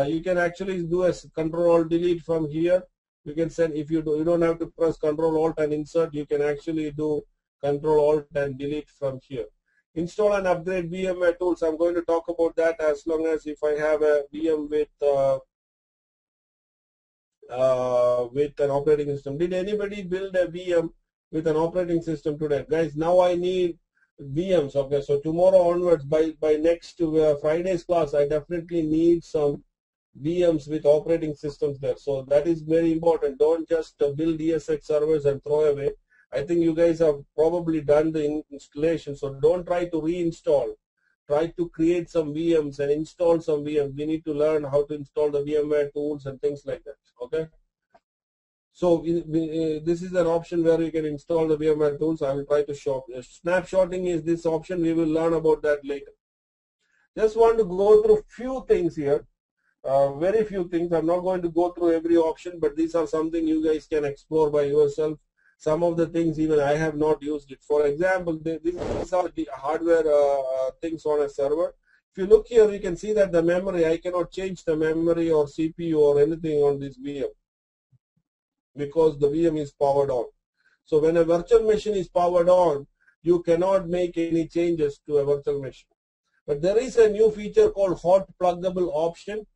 You can actually do a Control Delete from here. You can send if you don't have to press Control Alt and insert. You can actually do Control Alt and delete from here. Install and upgrade VMware tools. I'm going to talk about that as long as if I have a VM with an operating system. Did anybody build a VM with an operating system today? Guys, now I need VMs. Okay, so tomorrow onwards, by next Friday's class, I definitely need some VMs with operating systems there. So that is very important. Don't just build ESX servers and throw away. I think you guys have probably done the installation, so don't try to reinstall. Try to create some VMs and install some VMs. We need to learn how to install the VMware tools and things like that. Okay. So this is an option where you can install the VMware tools. I will try to show. Snapshotting is this option. We will learn about that later. Just want to go through few things here. Very few things. I'm not going to go through every option, but these are something you guys can explore by yourself. Some of the things even I have not used it. For example, these are the hardware things on a server. If you look here, you can see that the memory, I cannot change the memory or CPU or anything on this VM because the VM is powered on. So when a virtual machine is powered on, you cannot make any changes to a virtual machine. But there is a new feature called hot pluggable option.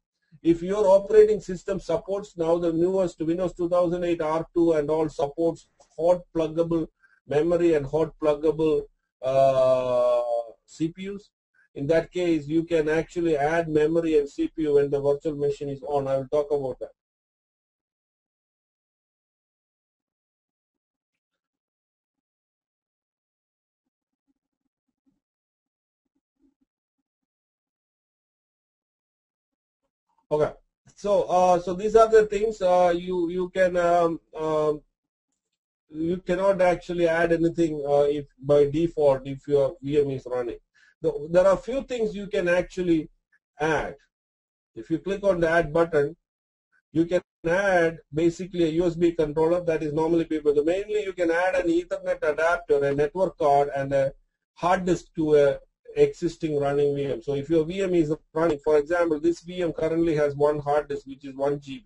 If your operating system supports now the newest Windows 2008 R2 and all supports hot pluggable memory and hot pluggable CPUs, in that case you can actually add memory and CPU when the virtual machine is on. I will talk about that. Okay, so these are the things you cannot actually add anything if by default if your VM is running. There are a few things you can actually add. If you click on the add button, you can add basically a USB controller. That is normally people. Mainly you can add an Ethernet adapter, a network card, and a hard disk to a existing running VM. So if your VM is running, for example, this VM currently has one hard disk which is 1 GB.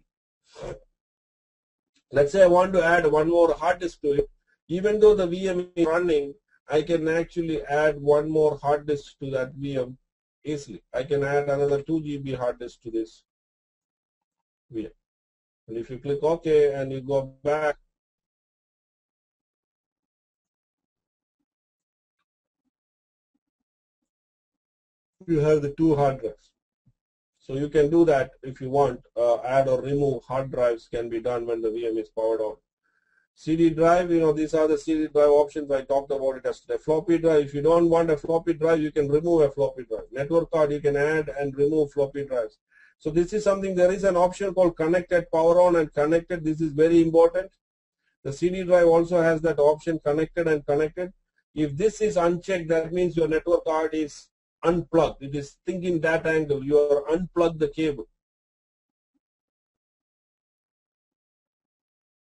Let's say I want to add one more hard disk to it. Even though the VM is running, I can actually add one more hard disk to that VM easily. I can add another 2 GB hard disk to this VM. And if you click OK and you go back, you have the 2 hard drives. So you can do that if you want. Add or remove hard drives can be done when the VM is powered on. CD drive, these are the CD drive options. I talked about it yesterday. Floppy drive, if you don't want a floppy drive, you can remove a floppy drive. Network card, you can add and remove floppy drives. So this is something, there is an option called connected, power on and connected. This is very important. The CD drive also has that option, connected and connected. If this is unchecked, that means your network card is unplugged. It is thinking that angle. You are unplugged the cable.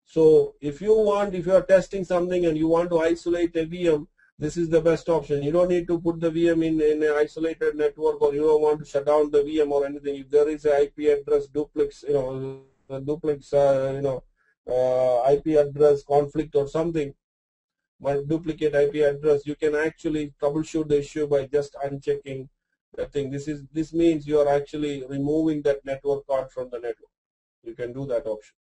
So if you are testing something and you want to isolate a VM, this is the best option. You don't need to put the VM in an isolated network, or you don't want to shut down the VM or anything. If there is an IP address duplex, IP address conflict or something, duplicate IP address, you can actually troubleshoot the issue by just unchecking that thing. This means you are actually removing that network card from the network. You can do that option.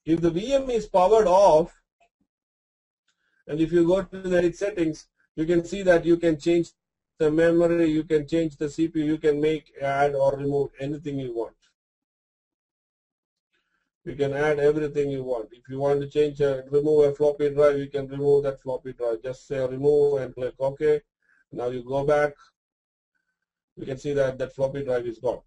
If the VM is powered off, and if you go to the edit settings, you can see that you can change the memory, you can change the CPU, you can add or remove anything you want. You can add everything you want. If you want to remove a floppy drive, you can remove that floppy drive. Just say remove and click OK. Now you go back. You can see that that floppy drive is gone.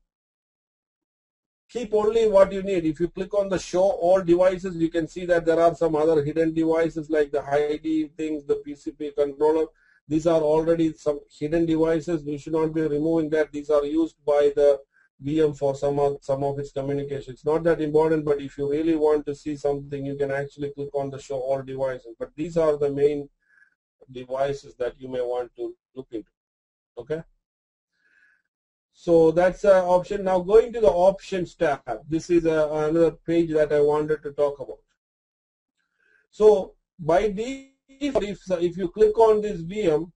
Keep only what you need. If you click on the show all devices, you can see that there are some other hidden devices like the ID things, the PCP controller. These are already some hidden devices. You should not be removing that. These are used by the VM for some of its communication. It's not that important, but if you really want to see something, you can actually click on the show all devices. But these are the main devices that you may want to look into. Okay? So that's an option. Now going to the options tab. This is another page that I wanted to talk about. So by default, if you click on this VM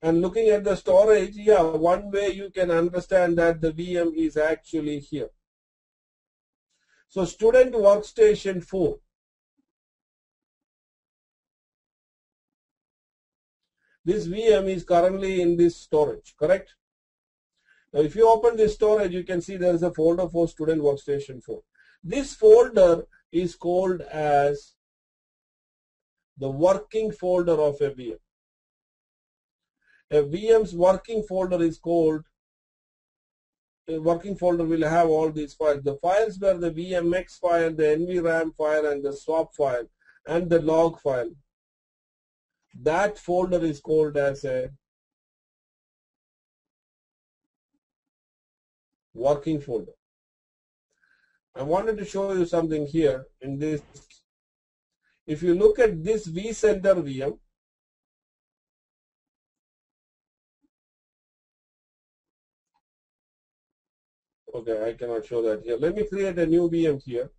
and looking at the storage, yeah, one way you can understand that the VM is actually here. So student workstation 4. This VM is currently in this storage, correct? Now, if you open this storage, you can see there is a folder for student workstation 4. This folder is called as the working folder of a VM. A VM's working folder is called, a working folder will have all these files. The files were the VMX file, the NVRAM file, and the swap file, and the log file. That folder is called as a working folder. I wanted to show you something here in this. If you look at this vCenter VM, okay, I cannot show that here. Let me create a new VM here.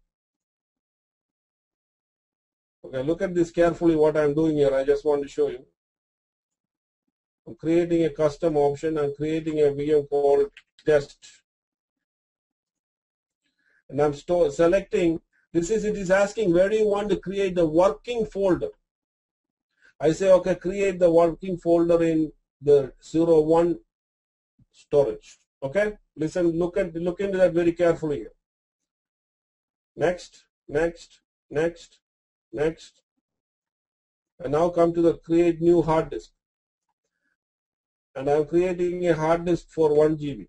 Okay, look at this carefully what I'm doing here. I just want to show you. I'm creating a custom option. I'm creating a VM called test. And I'm selecting, it is asking where do you want to create the working folder. I say, okay, create the working folder in the 01 storage. Okay, listen, look into that very carefully here. Next, next, next. Next, and now come to the create new hard disk, and I'm creating a hard disk for 1 GB.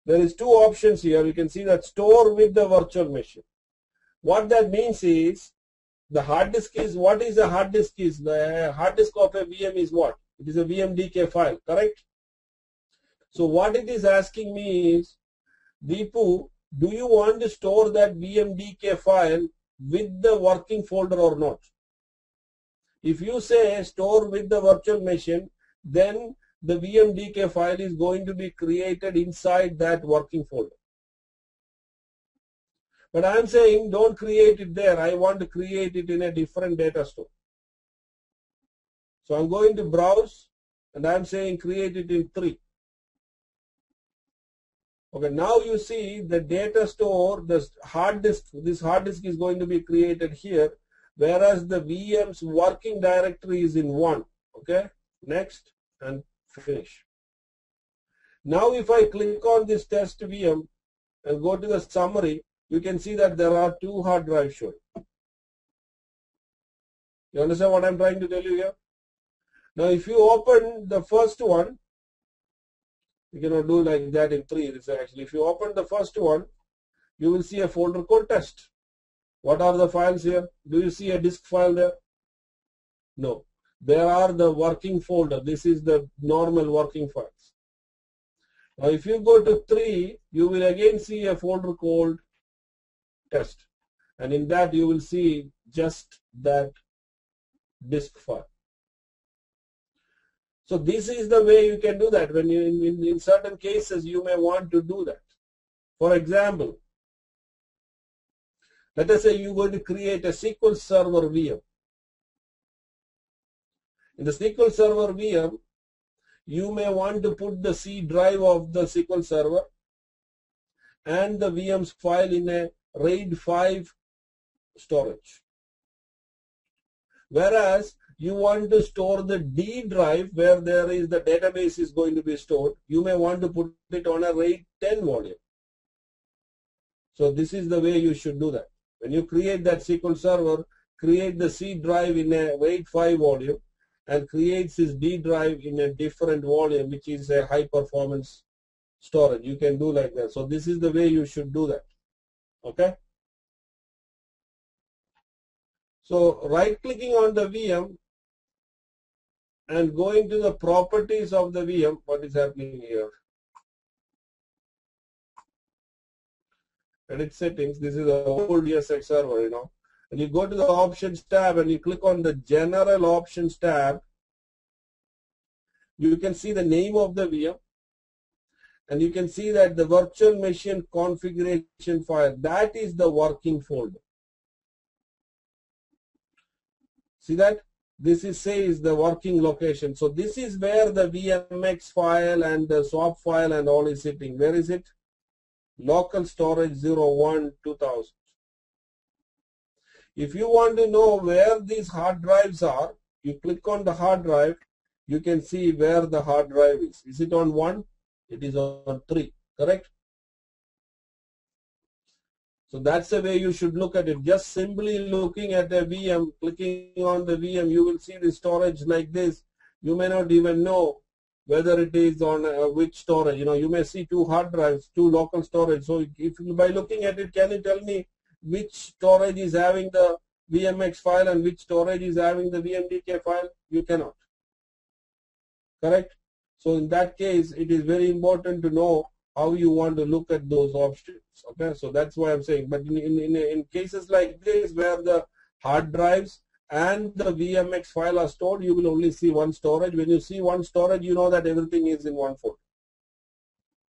There is two options here. You can see that store with the virtual machine. What that means is The hard disk is, what is a hard disk is? The hard disk of a VM is what? It is a VMDK file, correct? So what it is asking me is, Deepu, do you want to store that VMDK file with the working folder or not? If you say store with the virtual machine, then the VMDK file is going to be created inside that working folder. But I'm saying don't create it there. I want to create it in a different data store. So I'm going to browse and I'm saying create it in 3. Okay, now you see the data store, this hard disk is going to be created here, whereas the VM's working directory is in 1. Okay, next and finish. Now if I click on this test VM and go to the summary, you can see that there are 2 hard drives showing. You understand what I'm trying to tell you here? Now if you open the first one, you cannot do like that in 3. It's actually, if you open the first one, you will see a folder called test. What are the files here? Do you see a disk file there? No. There are the working folder. This is the normal working files. Now if you go to 3, you will again see a folder called test. And in that you will see just that disk file. So this is the way you can do that. When you in certain cases you may want to do that. For example, let us say you're going to create a SQL Server VM. In the SQL Server VM, you may want to put the C drive of the SQL Server and the VM's file in a RAID 5 storage. Whereas you want to store the D drive where there is the database is going to be stored, you may want to put it on a RAID 10 volume. So this is the way you should do that. When you create that SQL Server, create the C drive in a RAID 5 volume and creates this D drive in a different volume, which is a high performance storage. You can do like that. So this is the way you should do that. Okay. So right clicking on the VM and going to the properties of the VM, what is happening here? Edit settings, this is the old ESX server, you know. And you go to the options tab and you click on the general options tab. You can see the name of the VM and you can see that the virtual machine configuration file, that is the working folder. See that? This is says the working location. So this is where the VMX file and the swap file and all is sitting. Where is it? Local storage 01 2000. If you want to know where these hard drives are, you click on the hard drive, you can see where the hard drive is. Is it on 1? It is on 3, correct? So that's the way you should look at it. Just simply looking at the VM, clicking on the VM, you will see the storage like this. You may not even know whether it is on which storage. You know, you may see 2 hard drives, 2 local storage. So if by looking at it, can you tell me which storage is having the VMX file and which storage is having the VMDK file? You cannot. Correct? So in that case, it is very important to know how you want to look at those options. Okay, so that's why I'm saying. But in cases like this where the hard drives and the VMX file are stored, you will only see one storage. When you see one storage, you know that everything is in one folder.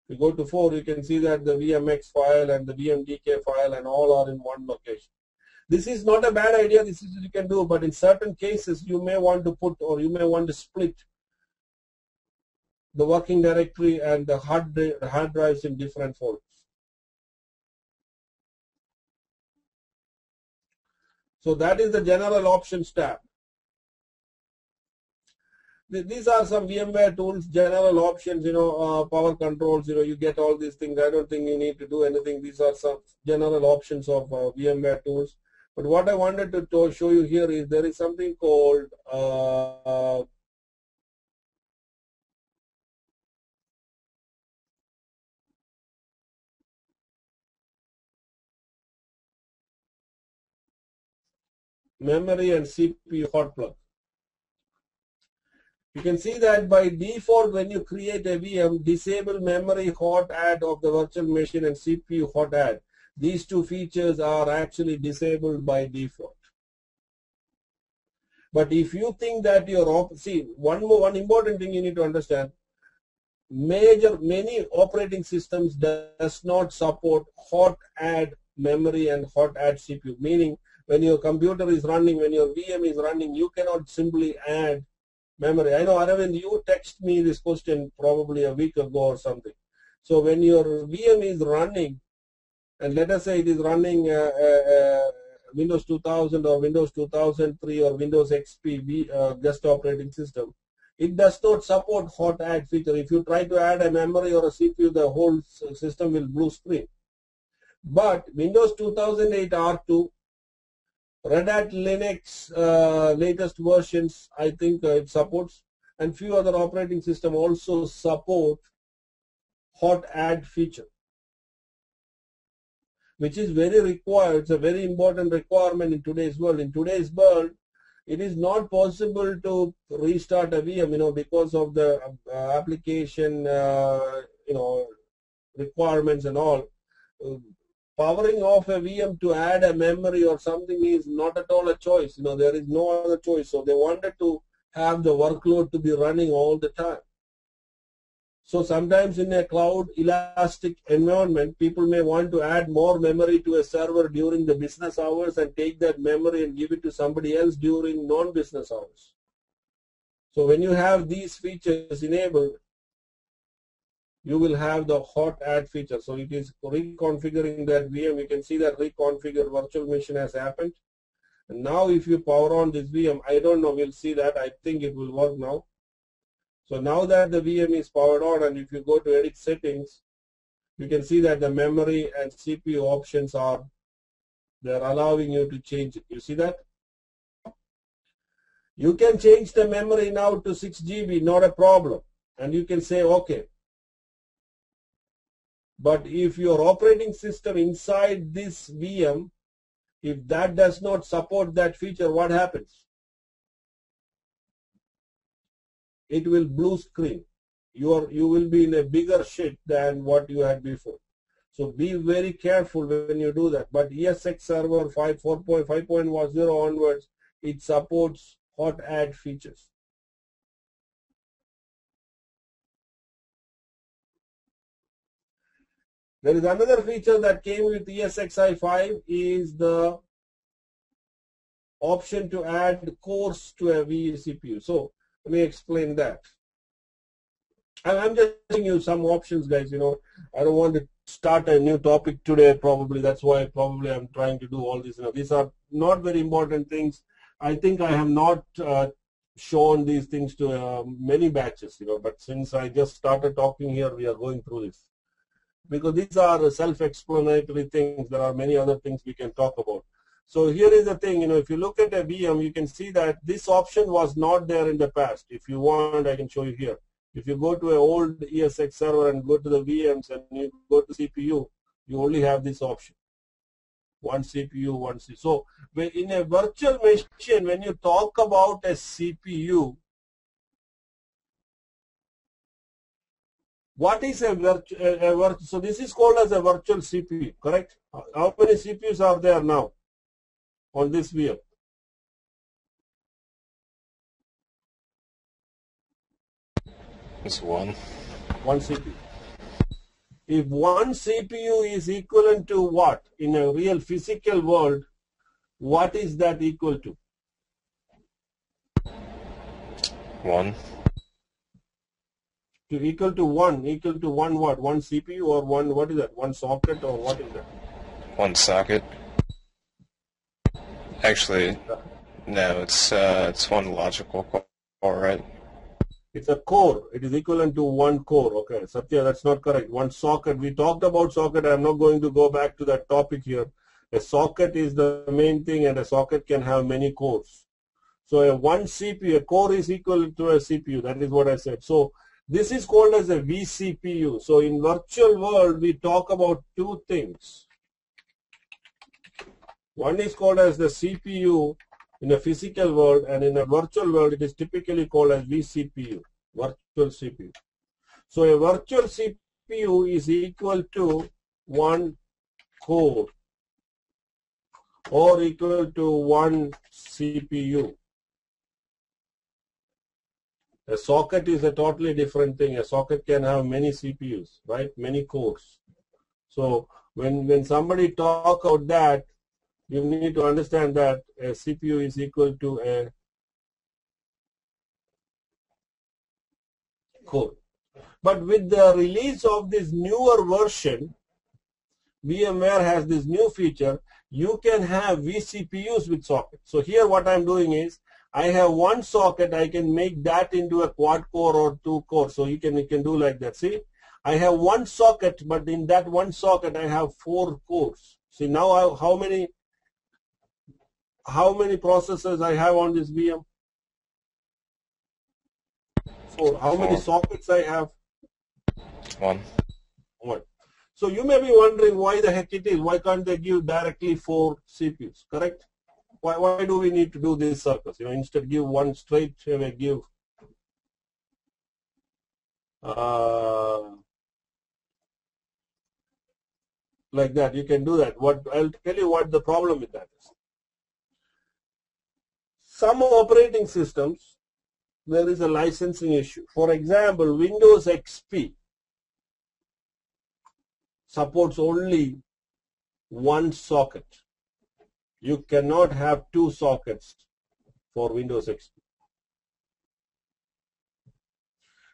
If you go to 4, you can see that the VMX file and the VMDK file and all are in one location. This is not a bad idea. This is what you can do. But in certain cases, you may want to put or you may want to split the working directory and the hard drives in different folders. So that is the general options tab. These are some VMware tools, general options, power controls, you get all these things. I don't think you need to do anything. These are some general options of VMware tools. But what I wanted to show you here is there is something called memory and CPU hot plug. You can see that by default, when you create a VM, disable memory hot add of the virtual machine and CPU hot add. These two features are actually disabled by default. But if you think that one important thing you need to understand, many operating systems does not support hot add memory and hot add CPU, meaning when your computer is running, when your VM is running, you cannot simply add memory. I know, Aravind, you text me this question probably a week ago or something. So when your VM is running, and let us say it is running Windows 2000 or Windows 2003 or Windows XP guest operating system, it does not support hot add feature. If you try to add a memory or a CPU, the whole system will blue screen. But Windows 2008 R2, Red Hat Linux latest versions, I think it supports, and few other operating systems also support hot add feature, which is very required. It's a very important requirement in today's world. In today's world, it is not possible to restart a VM, because of the application, requirements and all. Powering off a VM to add a memory or something is not at all a choice. There is no other choice. So they wanted to have the workload to be running all the time. So sometimes in a cloud elastic environment, people may want to add more memory to a server during the business hours and take that memory and give it to somebody else during non-business hours. So when you have these features enabled, you will have the hot add feature. So it is reconfiguring that VM. You can see that reconfigure virtual machine has happened. And now if you power on this VM, I don't know, we'll see that. I think it will work now. So now that the VM is powered on, and if you go to edit settings, you can see that the memory and CPU options they're allowing you to change it. You see that? You can change the memory now to 6 GB, not a problem. And you can say, okay. But if your operating system inside this VM, if that does not support that feature, what happens? It will blue screen. You will be in a bigger shit than what you had before. So be very careful when you do that. But ESX Server 4.5.0 onwards, it supports hot add features. There is another feature that came with ESXi 5 is the option to add cores to a vCPU. So let me explain that. I'm just giving you some options, guys. I don't want to start a new topic today. Probably that's why I'm trying to do all this. These are not very important things. I think I have not shown these things to many batches. But since I just started talking here, we are going through this. Because these are self-explanatory things. There are many other things we can talk about. So here is the thing, if you look at a VM, you can see that this option was not there in the past. If you want, I can show you here. If you go to an old ESX server and go to the VMs and you go to CPU, you only have this option. One CPU, one CPU. So in a virtual machine, when you talk about a CPU, what is a virtual? So this is called as a virtual CPU, correct? How many CPUs are there now on this VM? It's one. One CPU. If one CPU is equivalent to what? In a real physical world, what is that equal to? One. Equal to one what? One CPU or one, what is that? One socket or what is that? One socket. Actually, no, it's one logical core, right? It's a core. It is equivalent to one core. Okay, Satya, that's not correct. One socket. We talked about socket. I'm not going to go back to that topic here. A socket is the main thing, and a socket can have many cores. So a one CPU, a core is equal to a CPU. That is what I said. So this is called as a vCPU. So in virtual world, we talk about two things. One is called as the CPU. in a physical world, and in a virtual world, it is typically called as vCPU, virtual CPU. So a virtual CPU is equal to one core or equal to one CPU. A socket is a totally different thing. A socket can have many CPUs, right? Many cores. So when somebody talk about that, you need to understand that a CPU is equal to a core. But with the release of this newer version, VMware has this new feature. You can have vCPUs with sockets. So here what I'm doing is, I have one socket, I can make that into a quad core or two core. So you can do like that. See, I have one socket, but in that one socket I have 4 cores. See now how many processors I have on this VM? 4. How many sockets I have? 1. 1. So you may be wondering why the heck it is. Why can't they give directly 4 CPUs? Correct? Why do we need to do this circus? Instead give one straight away, give like that. You can do that. I'll tell you what the problem with that is. Some operating systems, there is a licensing issue. For example, Windows XP supports only one socket. You cannot have 2 sockets for Windows XP.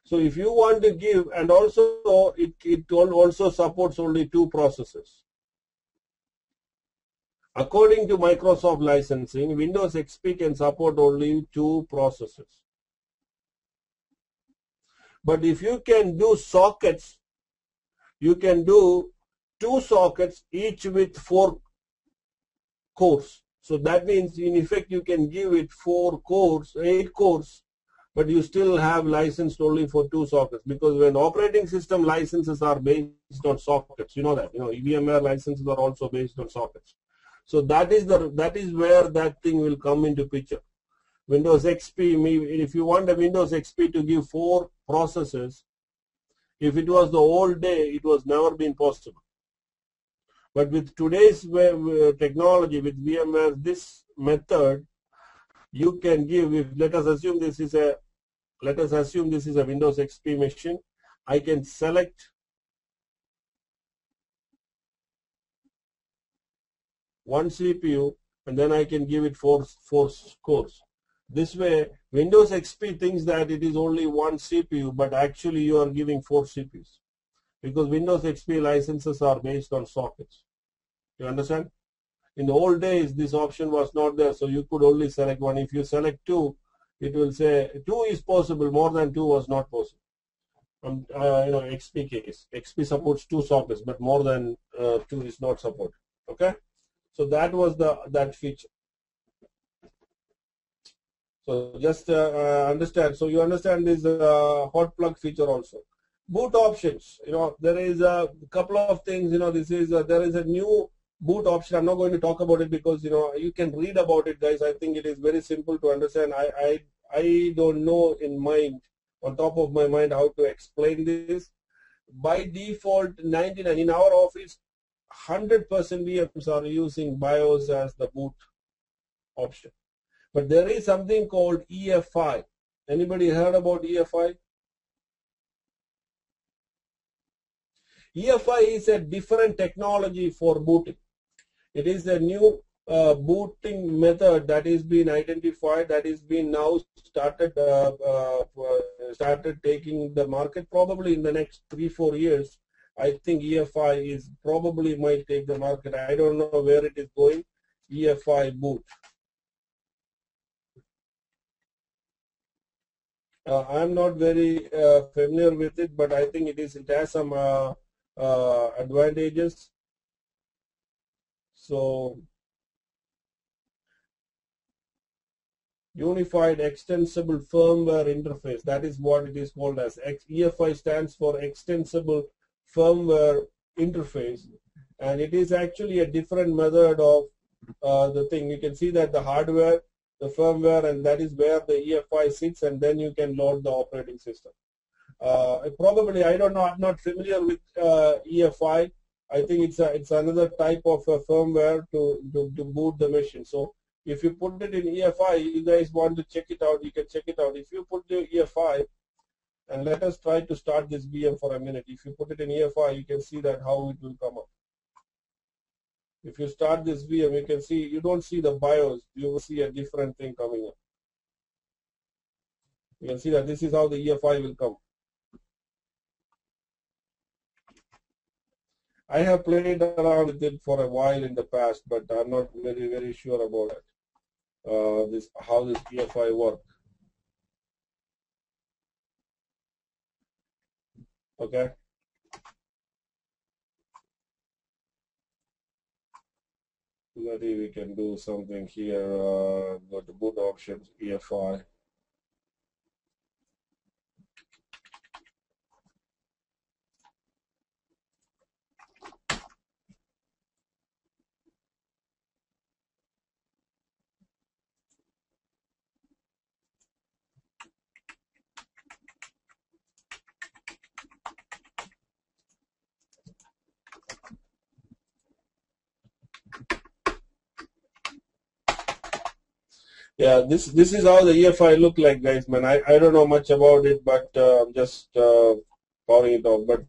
So if you want to give, and also it also supports only 2 processors. According to Microsoft licensing, Windows XP can support only 2 processors. But if you can do sockets, you can do 2 sockets, each with 4 cores. So that means in effect you can give it 4 cores, 8 cores, but you still have licensed only for 2 sockets, because when operating system licenses are based on sockets, you know that, VMware licenses are also based on sockets. So that is where that thing will come into picture. Windows XP, if you want a Windows XP to give 4 processors, if it was the old day, it was never been possible. But with today's technology, with VMware, this method, you can give. Let us assume this is a Windows XP machine. I can select one CPU, and then I can give it 4 cores. This way, Windows XP thinks that it is only one CPU, but actually you are giving 4 CPUs. Because Windows XP licenses are based on sockets. You understand? In the old days, this option was not there, so you could only select one. If you select 2, it will say 2 is possible, more than 2 was not possible. XP case. XP supports 2 sockets, but more than 2 is not supported. Okay? So that was that feature. So just understand. So you understand this hot plug feature also. Boot options. There is a couple of things. There is a new boot option. I'm not going to talk about it because you can read about it, guys. I think it is very simple to understand. I don't know on top of my mind how to explain this. By default, 99 in our office, 100% VMs are using BIOS as the boot option. But there is something called EFI. Anybody heard about EFI? EFI is a different technology for booting. It is a new booting method that is being identified, that is being now started taking the market probably in the next 3-4 years. I think EFI is probably might take the market. I don't know where it is going. EFI boot. I'm not very familiar with it, but I think it has some advantages. So, Unified Extensible Firmware Interface, that is what it is called as. EFI stands for Extensible Firmware Interface, and it is actually a different method of the thing. You can see that the hardware the firmware, and that is where the EFI sits, and then you can load the operating system. Probably, I don't know, I'm not familiar with EFI. I think it's another type of firmware to boot the machine. So if you put it in EFI, you guys want to check it out, you can check it out. If you put the EFI, and let us try to start this VM for a minute. If you put it in EFI, you can see that how it will come up. If you start this VM, you can see, you don't see the BIOS, you will see a different thing coming up. You can see that this is how the EFI will come. I have played around with it for a while in the past, but I'm not very sure about it. How this EFI works. Okay. Maybe we can do something here. Go to boot options, EFI. Yeah, this is how the EFI look like, guys. Man, I don't know much about it, but I'm just powering it off. But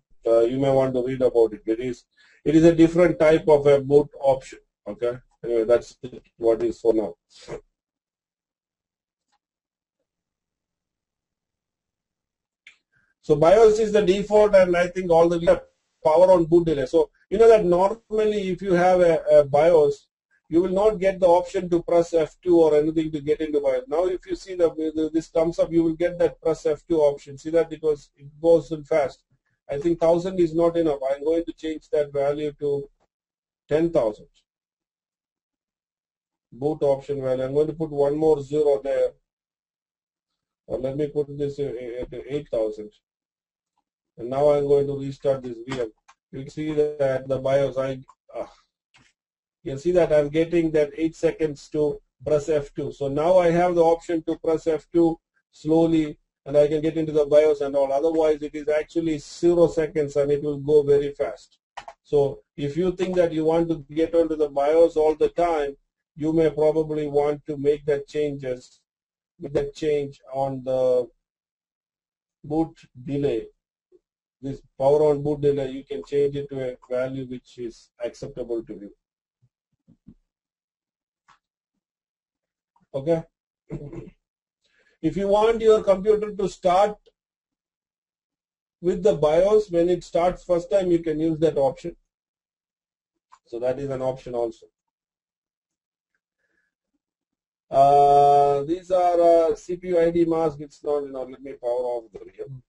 you may want to read about it. It is a different type of a boot option. Okay. Anyway, that's what it is for now. So BIOS is the default, and I think all the power on boot delay. So you know that normally if you have a BIOS, you will not get the option to press F2 or anything to get into BIOS. Now if you see this comes up, you will get that press F2 option. See that it goes in fast. I think 1000 is not enough. I'm going to change that value to 10,000. Boot option value. I'm going to put one more 0 there. Or let me put this at 8,000. And now I'm going to restart this VM. You can see that the BIOS, you can see that I'm getting that 8 seconds to press F2. So now I have the option to press F2 slowly, and I can get into the BIOS and all. Otherwise, it is actually 0 seconds and it will go very fast. So if you think that you want to get onto the BIOS all the time, you may probably want to make that change on the boot delay. This power on boot delay, you can change it to a value which is acceptable to you. Okay. If you want your computer to start with the BIOS, when it starts first time, you can use that option. So that is an option also. These are CPU ID mask. It's not, let me power off the VM.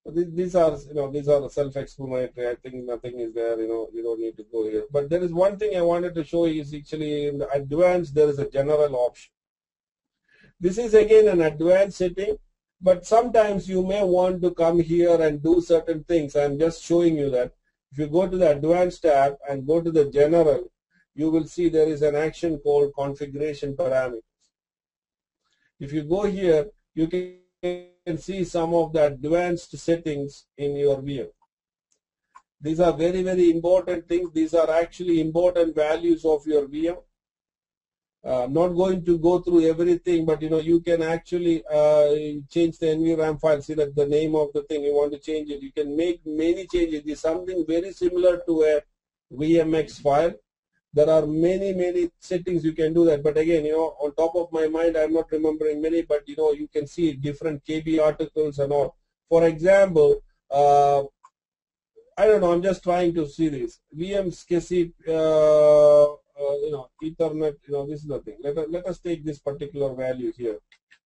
These are self-explanatory. I think nothing is there. You don't need to go here. But there is one thing I wanted to show you is actually in the advanced there is a general option. This is again an advanced setting, but sometimes you may want to come here and do certain things. I'm just showing you that. If you go to the advanced tab and go to the general, you will see there is an action called configuration parameters. If you go here, you can see some of the advanced settings in your VM. These are very important things. These are actually important values of your VM. I'm not going to go through everything, but you can actually change the NVRAM file. See that the name of the thing you want to change it. You can make many changes. It's something very similar to a VMX file. There are many settings you can do that. But again, on top of my mind, I'm not remembering many, but you can see different KB articles and all. For example, I don't know, I'm just trying to see this. VM SCSI Ethernet, this is the thing. Let us take this particular value here.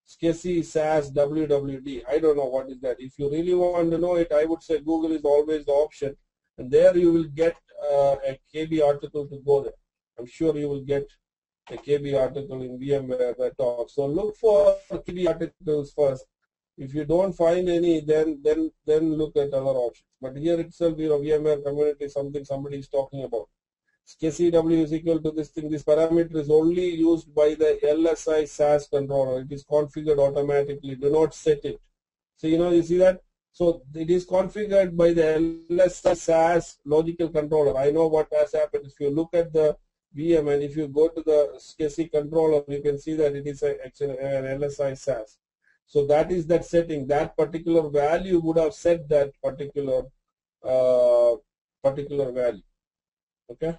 SCSI SAS WWD. I don't know what is that. If you really want to know it, I would say Google is always the option. And there you will get a KB article to go there. I'm sure you will get a KB article in VMware that talks. So look for KB articles first. If you don't find any, then look at other options. But here itself, VMware community, somebody is talking about. SCSI is equal to this thing. This parameter is only used by the LSI SAS controller. It is configured automatically. Do not set it. So you see that? So it is configured by the LSI SAS logical controller. I know what has happened. If you look at the VM and if you go to the SCSI controller, you can see that it is actually an LSI SAS. So that is that setting. That particular value would have set that particular value. Okay.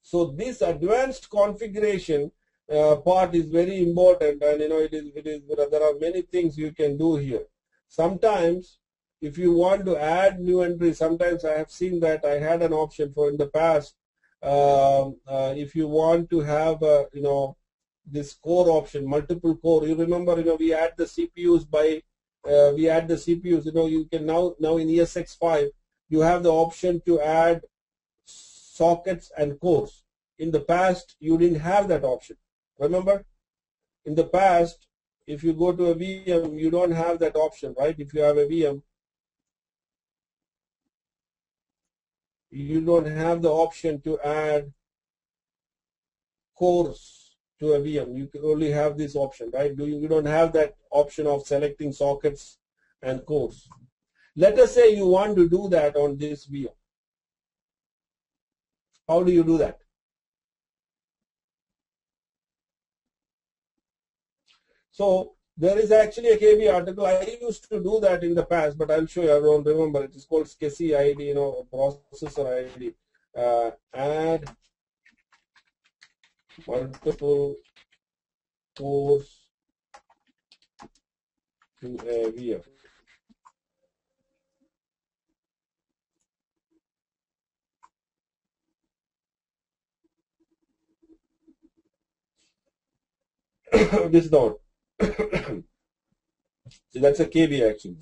So this advanced configuration part is very important, and there are many things you can do here. Sometimes, if you want to add new entries, sometimes I have seen that I had an option for in the past. If you want to have this core option, multiple core. You remember, we add the CPUs by we add the CPUs. You can now in ESX5 you have the option to add sockets and cores. In the past, you didn't have that option. Remember, in the past, if you go to a VM, you don't have that option, right? If you have a VM, you don't have the option to add cores to a VM. You can only have this option, right? You don't have that option of selecting sockets and cores. Let us say you want to do that on this VM. How do you do that? So there is actually a KB article. I used to do that in the past, but I'll show you. I don't remember. It is called SCSI ID, processor ID. Add multiple cores to a VM. This is the one. So that's a KB actually.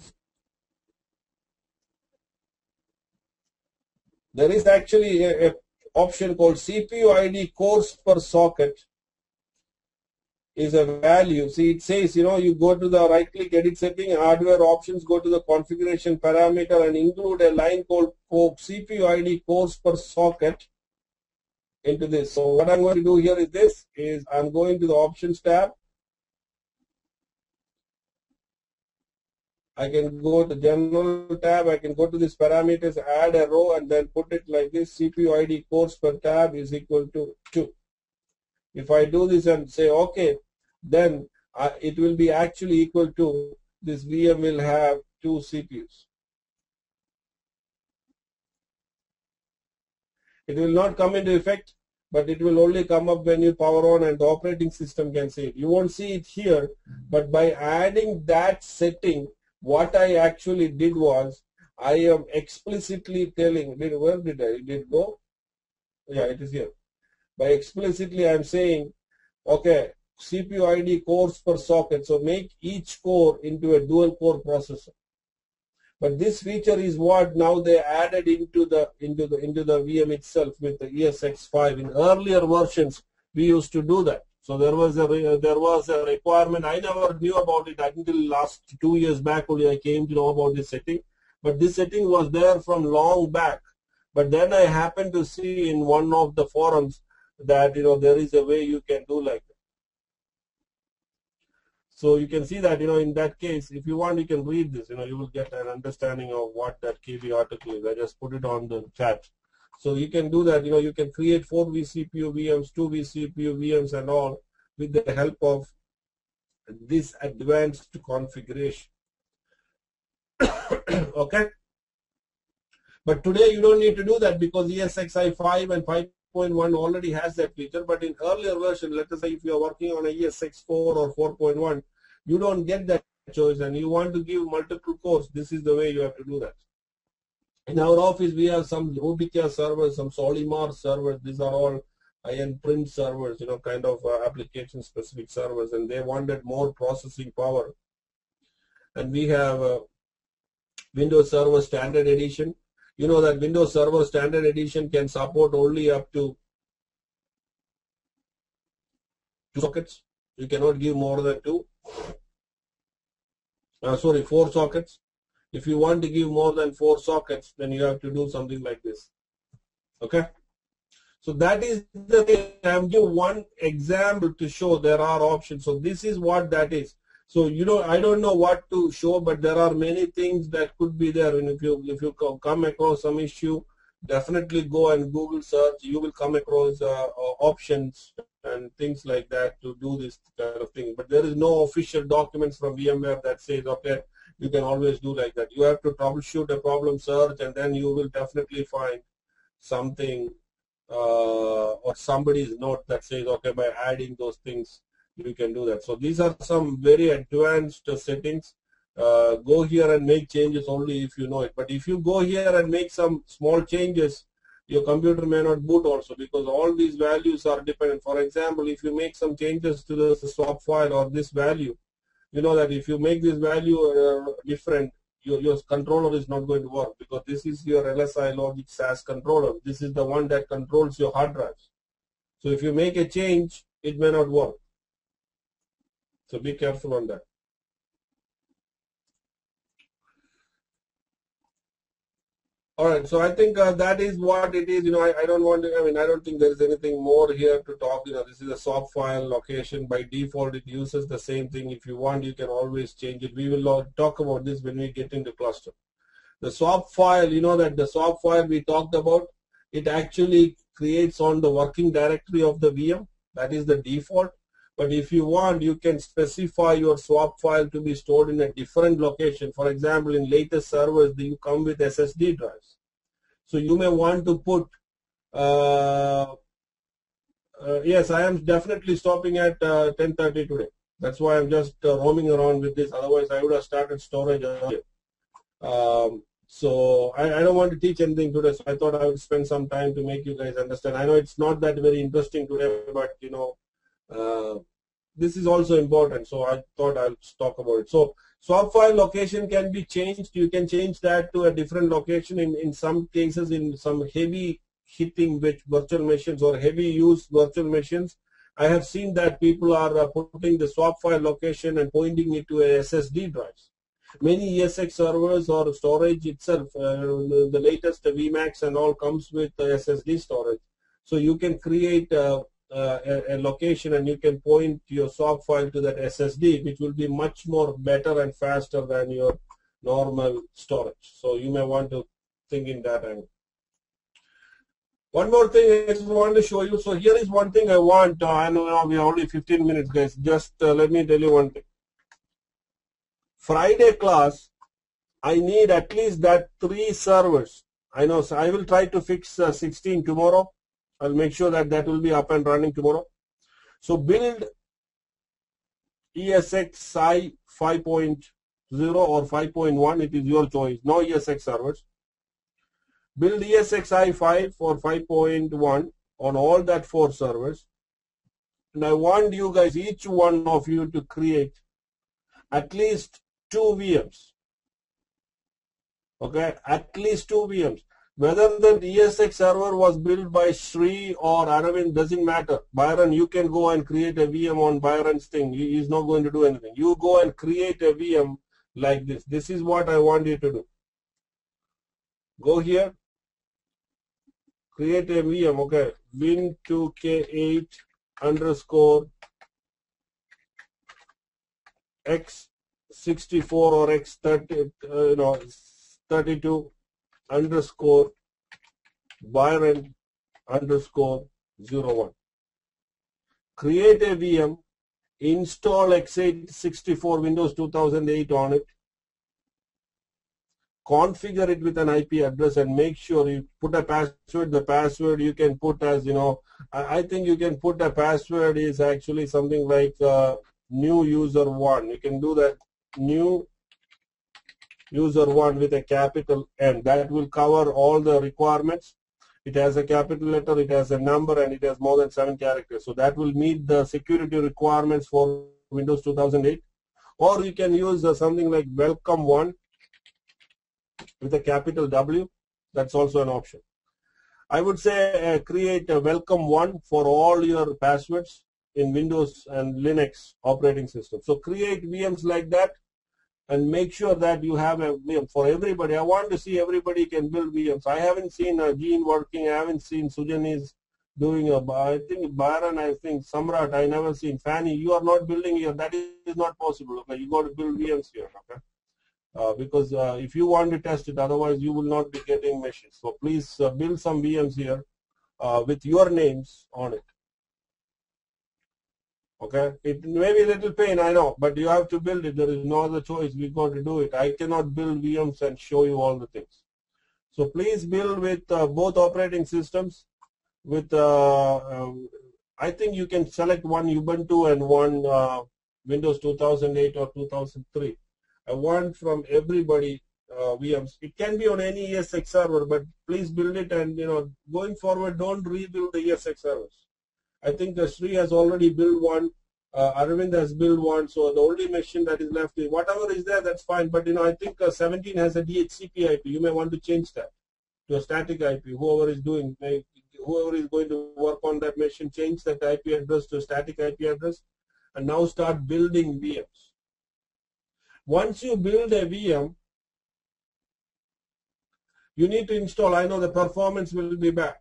There is actually a option called CPU ID cores per socket is a value. See, it says, you go to the right click edit setting, hardware options, go to the configuration parameter and include a line called CPU ID cores per socket into this. So what I'm going to do here is this, I'm going to the options tab. I can go to general tab, I can go to this parameters, add a row and then put it like this, CPU ID cores per tab is equal to 2. If I do this and say OK, then it will be actually equal to, this VM will have 2 CPUs. It will not come into effect, but it will only come up when you power on and the operating system can see it. You won't see it here, but by adding that setting, what I actually did was, I am explicitly telling, where did it go? Yeah, it is here. By explicitly, I am saying, okay, CPU ID cores per socket. So make each core into a dual core processor. But this feature is what now they added into the VM itself with the ESX5. In earlier versions, we used to do that. So there was a requirement. I never knew about it until last 2 years back only I came to know about this setting. But this setting was there from long back. But then I happened to see in one of the forums that there is a way you can do like that. So you can see that in that case, if you want, you can read this. You will get an understanding of what that KB article is. I just put it on the chat. So you can do that. You can create 4 vCPU VMs, 2 vCPU VMs, and all with the help of this advanced configuration. Okay. But today you don't need to do that because ESXi 5 and 5.1 already has that feature. But in earlier version, let us say if you are working on a ESX 4 or 4.1, you don't get that choice and you want to give multiple cores. This is the way you have to do that. In our office, we have some Rubica servers, some Solimar servers. These are all high-end print servers, kind of application-specific servers, and they wanted more processing power. And we have Windows Server Standard Edition. You know that Windows Server Standard Edition can support only up to 2 sockets. You cannot give more than 2. 4 sockets. If you want to give more than 4 sockets, then you have to do something like this. Okay? So that is the thing. I'm giving one example to show there are options. So this is what that is. So I don't know what to show, but there are many things that could be there. And if you come across some issue, definitely go and Google search. You will come across options and things like that to do this kind of thing. But there is no official documents from VMware that says, okay, you can always do like that. You have to troubleshoot a problem, search, and then you will definitely find something or somebody's note that says, okay, by adding those things, you can do that. So these are some very advanced settings. Go here and make changes only if you know it. But if you go here and make some small changes, your computer may not boot also, because all these values are dependent. For example, if you make some changes to the swap file or this value, you know that if you make this value different, your controller is not going to work, because this is your LSI logic SAS controller. This is the one that controls your hard drives. So if you make a change, it may not work. So be careful on that. All right, so I think that is what it is. I don't want to, I don't think there is anything more here to talk. This is a swap file location. By default, it uses the same thing. If you want, you can always change it. We will talk about this when we get into cluster. The swap file, that the swap file we talked about, it actually creates on the working directory of the VM. That is the default. But if you want, you can specify your swap file to be stored in a different location. For example, in latest servers, you come with SSD drives. So you may want to put, yes, I am definitely stopping at 10:30 today. That's why I'm just roaming around with this. Otherwise, I would have started storage earlier. So I don't want to teach anything today. So I thought I would spend some time to make you guys understand. I know it's not that very interesting today, but this is also important. So I thought I'll talk about it. So swap file location can be changed. You can change that to a different location. In some cases, in some heavy hitting virtual machines or heavy use virtual machines, I have seen that people are putting the swap file location and pointing it to a SSD drives. Many ESX servers or storage itself, the latest VMAX and all comes with SSD storage. So you can create a location and you can point your swap file to that SSD, which will be much more better and faster than your normal storage. So you may want to think in that angle. One more thing I just want to show you. So here is one thing I want. I know we are only 15 minutes, guys. Just let me tell you one thing. Friday class, I need at least that 3 servers. I know, so I will try to fix 16 tomorrow. I'll make sure that that will be up and running tomorrow. So build ESXi 5.0 or 5.1. It is your choice. No ESX servers. Build ESXi 5 or 5.1 on all that 4 servers. And I want you guys, each one of you, to create at least 2 VMs. Okay, at least 2 VMs. Whether the ESX server was built by Sri or Aravind doesn't matter. Byron, you can go and create a VM on Byron's thing. He is not going to do anything. You go and create a VM like this. This is what I want you to do. Go here. Create a VM. Okay, win2k8 underscore x64 or x30, 32 underscore Byron underscore 01. Create a VM, install x86 Windows 2008 on it, configure it with an IP address, and make sure you put a password. The password you can put as, I think you can put a password is actually something like new user 1. You can do that, new user 1 with a capital N. That will cover all the requirements. It has a capital letter, it has a number, and it has more than 7 characters. So that will meet the security requirements for Windows 2008. Or you can use something like welcome 1 with a capital W. That's also an option. I would say create a welcome 1 for all your passwords in Windows and Linux operating system. So create VMs like that and make sure that you have a VM for everybody. I want to see everybody can build VMs. I haven't seen Gene working. I haven't seen Sujanis doing I think Byron, I think Samrat, I never seen. Fanny, you are not building here. That is not possible. Okay, you got to build VMs here. Okay. Because if you want to test it, otherwise you will not be getting machines. So please build some VMs here with your names on it. Okay, it may be a little pain, I know, but you have to build it. There is no other choice. We've got to do it. I cannot build VMs and show you all the things. So please build with both operating systems. With I think you can select one Ubuntu and one Windows 2008 or 2003. I want from everybody VMs. It can be on any ESX server, but please build it, and going forward, don't rebuild the ESX servers. I think Sri has already built one. Arvind has built one. So the only machine that is left is whatever is there. That's fine. But I think 17 has a DHCP IP. You may want to change that to a static IP. Whoever is going to work on that machine, change that IP address to a static IP address, and now start building VMs. Once you build a VM, you need to install. I know the performance will be bad.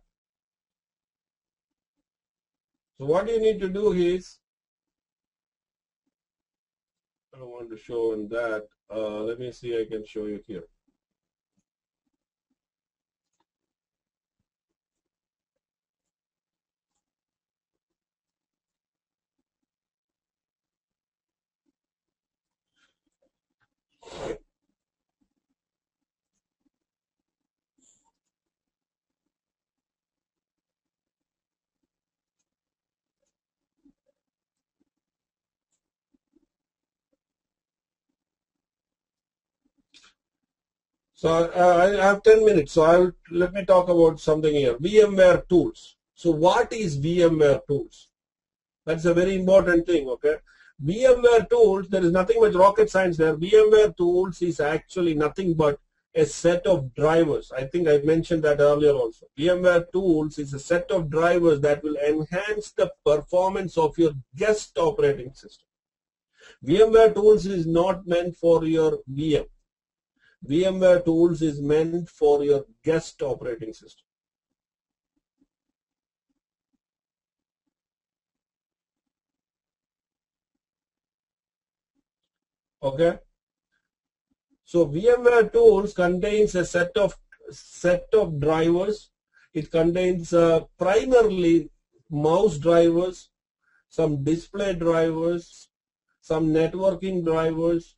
So what you need to do is, I don't want to show in that. Let me see, I can show you here. So I have 10 minutes. So let me talk about something here. VMware tools. So what is VMware tools? That's a very important thing. Okay. VMware tools. There is nothing much rocket science there. VMware tools is actually nothing but a set of drivers. I think I mentioned that earlier also. VMware tools is a set of drivers that will enhance the performance of your guest operating system. VMware tools is not meant for your VM. VMware tools is meant for your guest operating system. Okay. So VMware tools contains a set of drivers. It contains primarily mouse drivers, some display drivers, some networking drivers.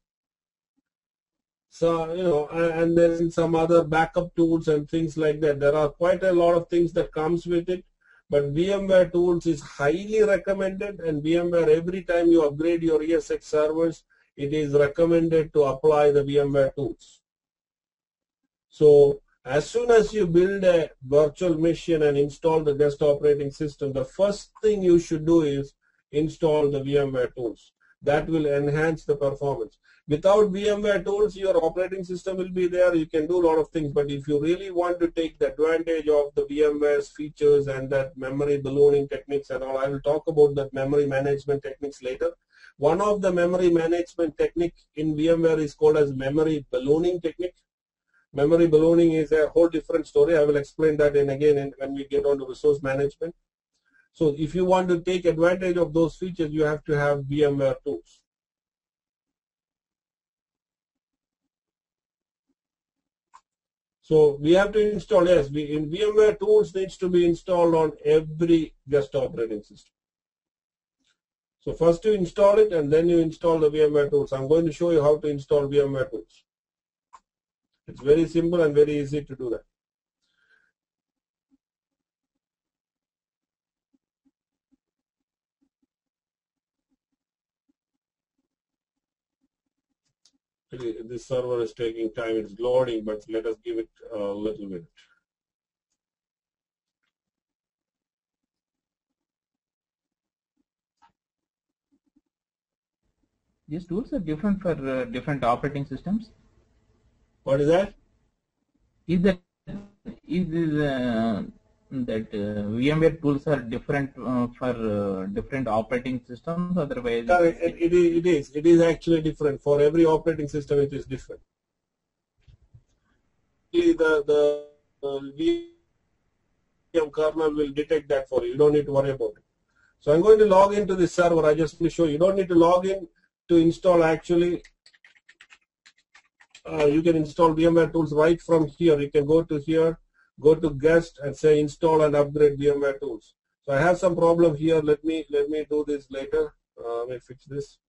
So, and then some other backup tools and things like that. There are quite a lot of things that comes with it. But VMware tools is highly recommended, and VMware, every time you upgrade your ESX servers, it is recommended to apply the VMware tools. So as soon as you build a virtual machine and install the guest operating system, the first thing you should do is install the VMware tools. That will enhance the performance. Without VMware tools, your operating system will be there. You can do a lot of things, but if you really want to take the advantage of the VMware's features and that memory ballooning techniques and all, I will talk about that memory management techniques later. One of the memory management technique in VMware is called as memory ballooning technique. Memory ballooning is a whole different story. I will explain that when we get on to resource management. So if you want to take advantage of those features, you have to have VMware tools. So we have to install, yes, in VMware tools needs to be installed on every guest operating system. So first you install it and then you install the VMware tools. I'm going to show you how to install VMware tools. It's very simple and very easy to do that. This server is taking time. It's loading, but let us give it a little bit. These tools are different for different operating systems. What is that? Is that VMware tools are different for different operating systems? Otherwise, it is actually different. For every operating system, it is different. The VM kernel will detect that for you. You don't need to worry about it. So I'm going to log into this server. I just want to show you. You don't need to log in to install actually. You can install VMware tools right from here. You can go to here, go to guest and say install and upgrade VMware tools. So I have some problem here. Let me do this later. Let me fix this.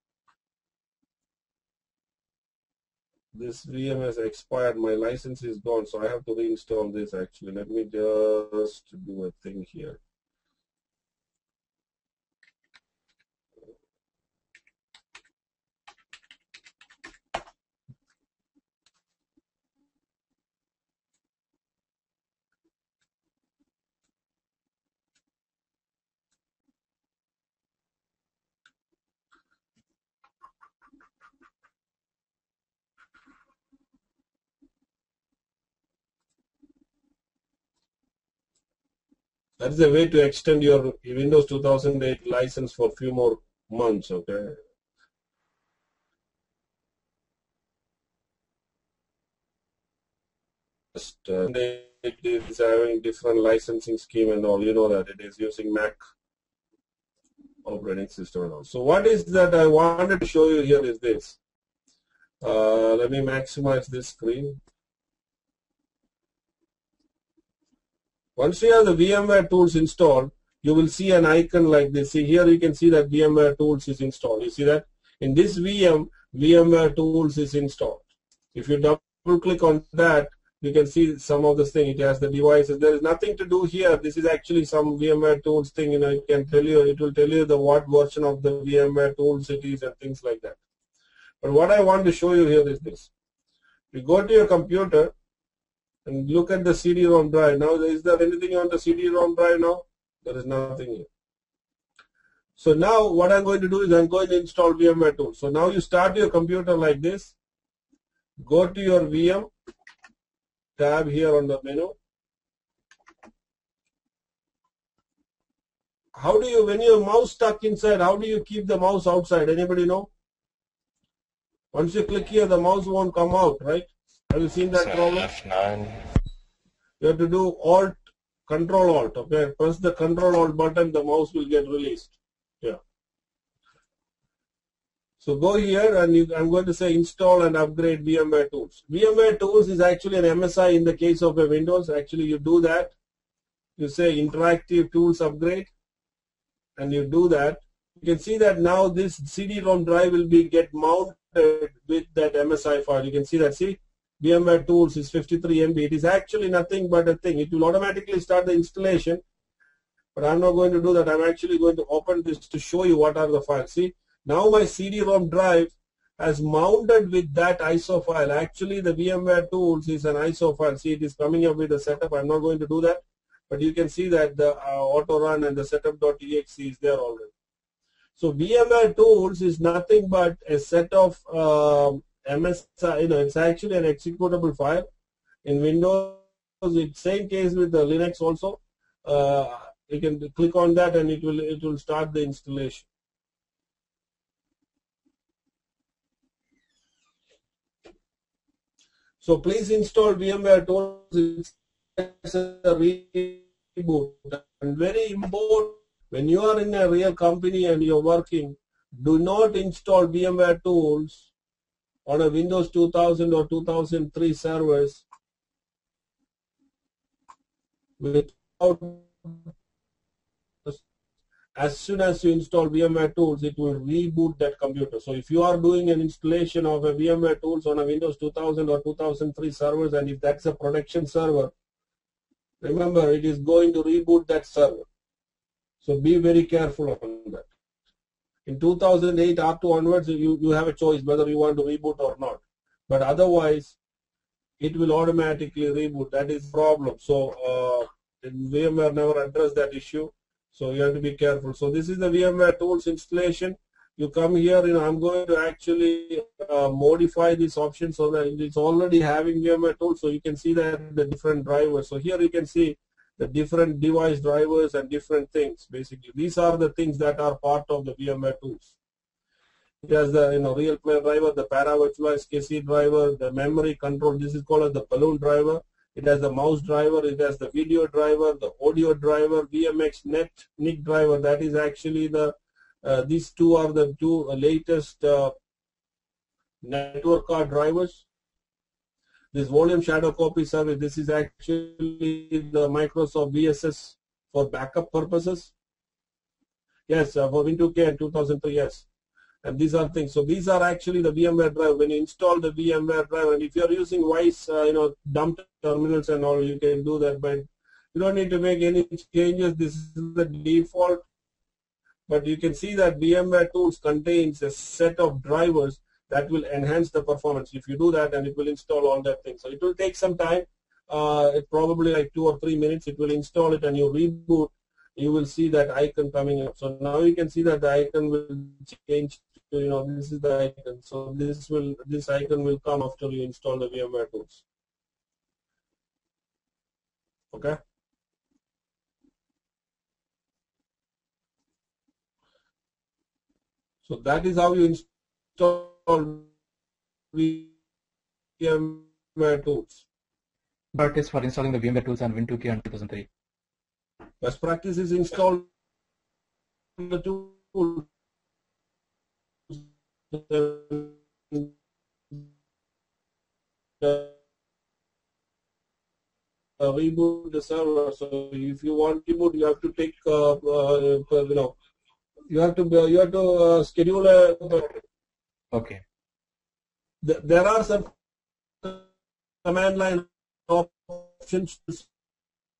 This VM has expired. My license is gone, so I have to reinstall this actually. Let me just do a thing here. That is a way to extend your Windows 2008 license for a few more months, okay? It is having different licensing scheme and all. You know that it is using Mac operating system and all. So what is that I wanted to show you here is this. Let me maximize this screen. Once you have the VMware tools installed, you will see an icon like this. See here you can see that VMware tools is installed. You see that? In this VM, VMware tools is installed. If you double click on that, you can see some of this thing. It has the devices. There is nothing to do here. This is actually some VMware tools thing. You know, it can tell you, it will tell you the what version of the VMware tools it is and things like that. But what I want to show you here is this. You go to your computer and look at the CD-ROM drive. Now, is there anything on the CD-ROM drive now? There is nothing here. So now what I'm going to do is I'm going to install VMware tools. So now you start your computer like this. Go to your VM tab here on the menu. How do you, when your mouse stuck inside, how do you keep the mouse outside? Anybody know? Once you click here, the mouse won't come out, right? Have you seen that problem? F9. You have to do Alt, Control Alt. Okay, press the Control Alt button, the mouse will get released. Yeah. So go here and I'm going to say install and upgrade VMware tools. VMware tools is actually an MSI in the case of a Windows. Actually, you do that. You say interactive tools upgrade, and you do that. You can see that now this CD-ROM drive will get mounted with that MSI file. You can see that. See. VMware tools is 53 MB. It is actually nothing but a thing. It will automatically start the installation, but I'm not going to do that. I'm actually going to open this to show you what are the files. See, now my CD-ROM drive has mounted with that ISO file. Actually, the VMware tools is an ISO file. See, it is coming up with a setup. I'm not going to do that, but you can see that the auto run and the setup.exe is there already. So VMware tools is nothing but a set of MSI, it's actually an executable file. In Windows, it's same case with the Linux also. You can click on that and it will start the installation. So please install VMware tools. It's a reboot. And very important, when you are in a real company and you're working, do not install VMware tools on a Windows 2000 or 2003 servers without. As soon as you install VMware tools, it will reboot that computer. So if you are doing an installation of a VMware tools on a Windows 2000 or 2003 servers, and if that's a production server, remember it is going to reboot that server. So be very careful on that. In 2008 up to onwards, you have a choice whether you want to reboot or not. but otherwise it will automatically reboot. That is the problem. So VMware never addressed that issue. So you have to be careful. So this is the VMware tools installation. You come here, I'm going to actually modify this option so that it's already having VMware tools. So you can see that the different drivers. So here you can see the different device drivers and different things. Basically, these are the things that are part of the VMware tools. It has the real player driver, the para virtualized KC driver, the memory control. This is called as the balloon driver. It has the mouse driver. It has the video driver, the audio driver, VMX NIC driver. That is actually the these two are the two latest network card drivers. This volume shadow copy service. This is actually the Microsoft VSS for backup purposes. Yes, for Win2K and 2003. Yes. And these are things. So these are actually the VMware drive. When you install the VMware drive, and if you are using Wise, dump terminals and all, you can do that. But you don't need to make any changes. This is the default. But you can see that VMware tools contains a set of drivers that will enhance the performance. If you do that, and it will install all that thing. So it will take some time. It probably like 2 or 3 minutes. It will install it, and you reboot. You will see that icon coming up. So now you can see that the icon will change. This is the icon. So this icon will come after you install the VMware tools. Okay. So that is how you install VMware tools. But it's for installing the VMware tools on Win2K and 2003. Best practice is install the tool. Reboot the server. So if you want to reboot, you have to take you have to schedule a. Okay. There are some command line options to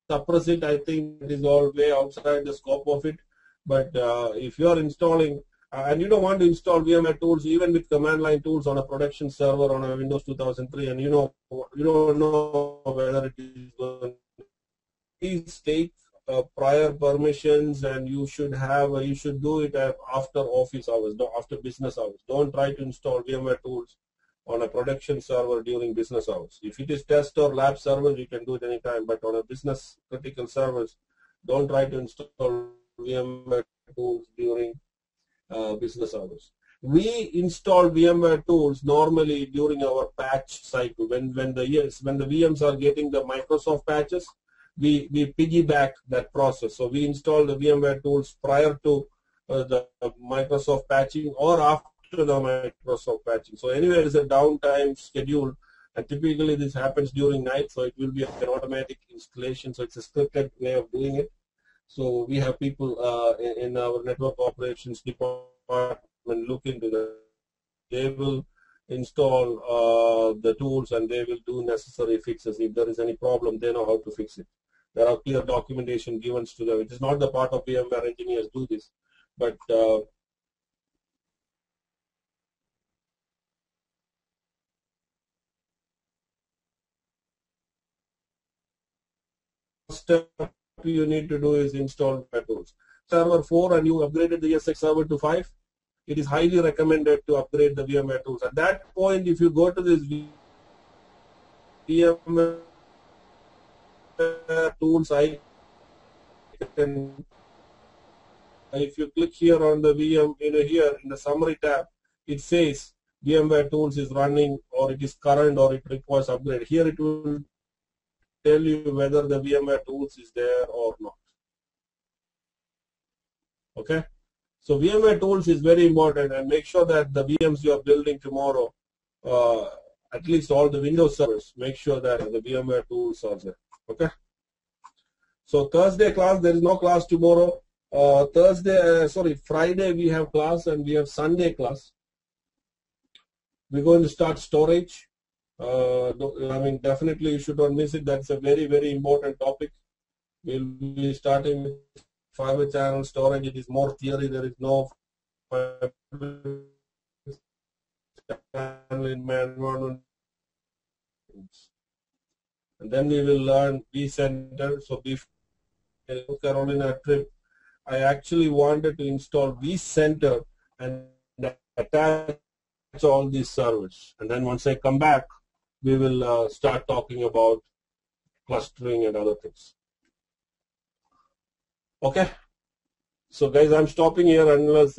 suppress it. I think it is all way outside the scope of it. But if you are installing and you don't want to install VMware tools even with command line tools on a production server on a Windows 2003, and you don't know whether it is going to please take prior permissions, and you should do it after office hours, after business hours. Don't try to install VMware tools on a production server during business hours. If it is test or lab servers, you can do it anytime, but on a business critical servers, don't try to install VMware tools during business hours. We install VMware tools normally during our patch cycle. When the VMs are getting the Microsoft patches, we piggyback that process. So we install the VMware tools prior to the Microsoft patching or after the Microsoft patching. So anyway, there is a downtime schedule, and typically this happens during night, so it will be an automatic installation. So it's a scripted way of doing it. So we have people in our network operations department look into that. They will install the tools, and they will do necessary fixes. If there is any problem, they know how to fix it. There are clear documentation given to them. It is not the part of VMware engineers do this, but step you need to do is install tools. Server 4, and you upgraded the ESX server to 5. It is highly recommended to upgrade the VMware tools. At that point, if you go to this VMware tools icon, if you click here on the VM, here in the summary tab, it says VMware tools is running, or it is current, or it requires upgrade. Here it will tell you whether the VMware tools is there or not. Okay, so VMware tools is very important, and make sure that the VMs you are building tomorrow, at least all the Windows servers, make sure that the VMware tools are there. Okay. So Thursday class, there is no class tomorrow. Friday we have class, and we have Sunday class. We're going to start storage. Definitely you should not miss it. That's a very, very important topic. We'll be starting with fiber channel storage. It is more theory. There is no fiber channel in my environment things. And then we will learn vCenter. So before North Carolina trip, I actually wanted to install vCenter and attach all these servers. And then once I come back, we will start talking about clustering and other things. Okay. So guys, I'm stopping here unless